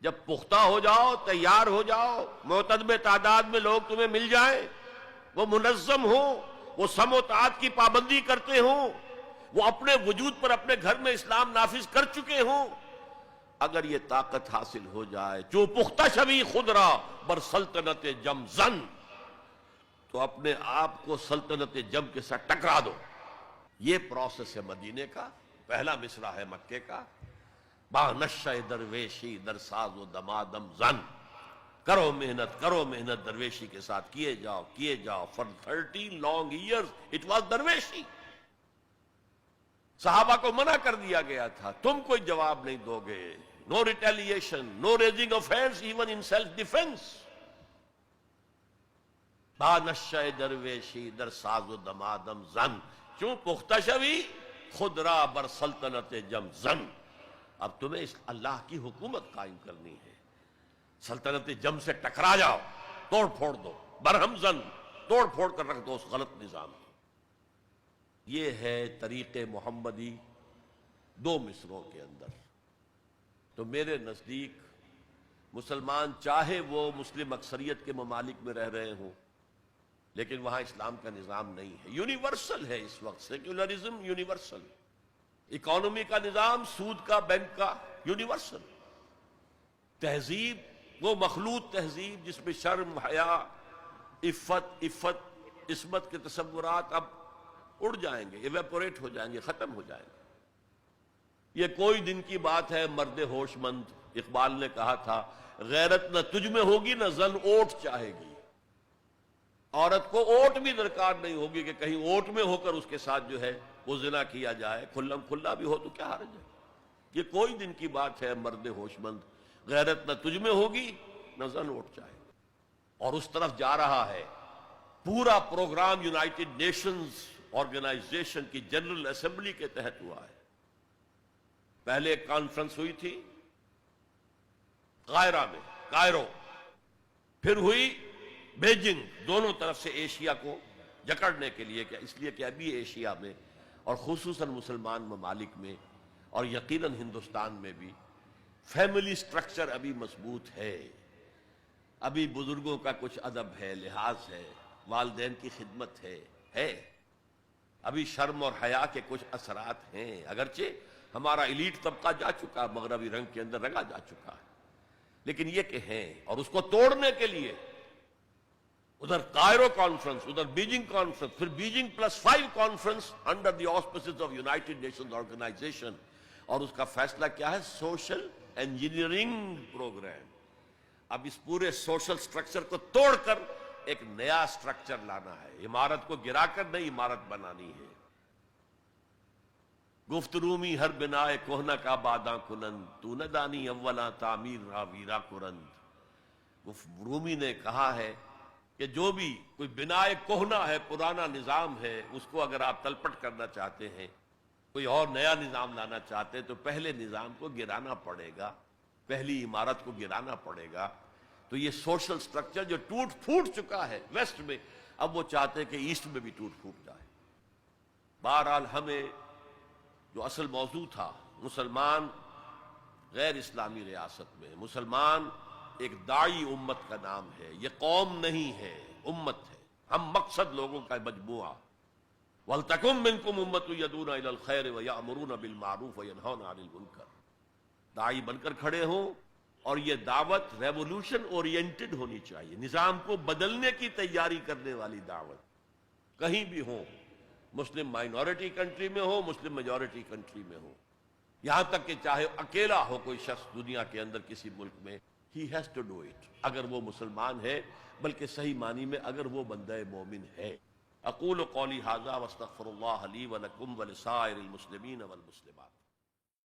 جب پختہ ہو جاؤ، تیار ہو جاؤ، معتدب تعداد میں لوگ تمہیں مل جائیں، وہ منظم ہوں، وہ سم و طاعت کی پابندی کرتے ہوں، وہ اپنے وجود پر اپنے گھر میں اسلام نافذ کر چکے ہوں، اگر یہ طاقت حاصل ہو جائے، جو پختہ شوی خود را بر سلطنت جم زن، تو اپنے آپ کو سلطنت جم کے ساتھ ٹکرا دو۔ یہ پروسیس ہے مدینے کا، پہلا مصرع ہے مکے کا، با نشہ درویشی در ساز و دمادم زن۔ کرو محنت، کرو محنت درویشی کے ساتھ، کیے جاؤ، کیے جاؤ۔ for 13 long years it was درویشی۔ صحابہ کو منع کر دیا گیا تھا، تم کوئی جواب نہیں دو گے، no retaliation, no raising of hands even in self defense۔ با نشہ درویشی در ساز و دمادم زن، چون پختہ شوی خود را بر سلطنت جم زن۔ اب تمہیں اس اللہ کی حکومت قائم کرنی ہے، سلطنت جم سے ٹکرا جاؤ، توڑ پھوڑ دو، برہم زن، توڑ پھوڑ کر رکھ دو اس غلط نظام کو۔ یہ ہے طریق محمدی دو مصروں کے اندر۔ تو میرے نزدیک مسلمان چاہے وہ مسلم اکثریت کے ممالک میں رہ رہے ہوں، لیکن وہاں اسلام کا نظام نہیں ہے، یونیورسل ہے اس وقت، سیکولرزم یونیورسل، اکانومی کا نظام، سود کا، بینک کا، یونیورسل۔ تہذیب وہ مخلوط تہذیب جس میں شرم، حیا، عفت، عصمت کے تصورات اب اڑ جائیں گے، ایویپوریٹ ہو جائیں گے، ختم ہو جائیں گے۔ یہ کوئی دن کی بات ہے، مرد ہوش مند اقبال نے کہا تھا، غیرت نہ تجھ میں ہوگی نہ زن اوٹ چاہے گی۔ عورت کو اوٹ بھی درکار نہیں ہوگی کہ کہیں اوٹ میں ہو کر اس کے ساتھ جو ہے وہ زنا کیا جائے، کھلم کھلا بھی ہو تو کیا حرج ہے۔ یہ کوئی دن کی بات ہے، مرد ہوش مند، غیرت نہ تجھ میں ہوگی نہ زن اوٹ چاہے۔ اور اس طرف جا رہا ہے۔ پورا پروگرام یونائٹڈ نیشنز آرگنائزیشن کی جنرل اسمبلی کے تحت ہوا ہے۔ پہلے ایک کانفرنس ہوئی تھی قاہرہ میں، کائرو، پھر ہوئی بیجنگ، دونوں طرف سے ایشیا کو جکڑنے کے لیے، کہ اس لیے کہ ابھی ایشیا میں اور خصوصاً مسلمان ممالک میں اور یقیناً ہندوستان میں بھی فیملی سٹرکچر ابھی مضبوط ہے، ابھی بزرگوں کا کچھ ادب ہے، لحاظ ہے، والدین کی خدمت ہے۔ ابھی شرم اور حیا کے کچھ اثرات ہیں، اگرچہ ہمارا ایلیٹ طبقہ جا چکا، مغربی رنگ کے اندر رنگا جا چکا ہے، لیکن یہ کہ ہیں، اور اس کو توڑنے کے لیے ادھر کائرو کانفرنس، ادھر بیجنگ کانفرنس، پھر Beijing +5 conference under the auspices of United Nations organization, اور اس کا فیصلہ کیا ہے؟ Social engineering program. اب اس پورے سوشل سٹرکچر کو توڑ کر ایک نیا سٹرکچر لانا ہے، عمارت کو گرا کر نئی عمارت بنانی ہے۔ گفت رومی ہر بنائے کوہنا کا باداں کنند، تو نہ دانی اولا تعمیر را ویرا کرند۔ گفت رومی نے کہا ہے کہ جو بھی کوئی بنائے کوہنا ہے، پرانا نظام ہے، اس کو اگر آپ تلپٹ کرنا چاہتے ہیں، کوئی اور نیا نظام لانا چاہتے ہیں، تو پہلے نظام کو گرانا پڑے گا، پہلی عمارت کو گرانا پڑے گا۔ تو یہ سوشل سٹرکچر جو ٹوٹ پھوٹ چکا ہے ویسٹ میں، اب وہ چاہتے ہیں کہ ایسٹ میں بھی ٹوٹ پھوٹ جائے۔ بہرحال ہمیں جو اصل موضوع تھا، مسلمان غیر اسلامی ریاست میں، مسلمان ایک داعی امت کا نام ہے، یہ قوم نہیں ہے، امت ہے، ہم مقصد لوگوں کا مجموعہ۔ وَلْتَكُن مِّنكُمْ أُمَّةٌ يَدْعُونَ إِلَى الْخَيْرِ وَيَأْمُرُونَ بِالْمَعْرُوفِ وَيَنْهَوْنَ عَنِ الْمُنكَرِ۔ داعی بن کر کھڑے ہوں، اور یہ دعوت ریولوشن اورینٹڈ ہونی چاہیے، نظام کو بدلنے کی تیاری کرنے والی دعوت، کہیں بھی ہو، مسلم مائنورٹی کنٹری میں ہو، مسلم میجورٹی کنٹری میں ہو، یہاں تک کہ چاہے اکیلا ہو کوئی شخص دنیا کے اندر کسی ملک میں، he has to do it، اگر وہ مسلمان ہے، بلکہ صحیح معنی میں اگر وہ بندہ مومن ہے۔ اقول قولی ھذا واستغفر اللہ لی ولکم ولسائر المسلمین والمسلمات۔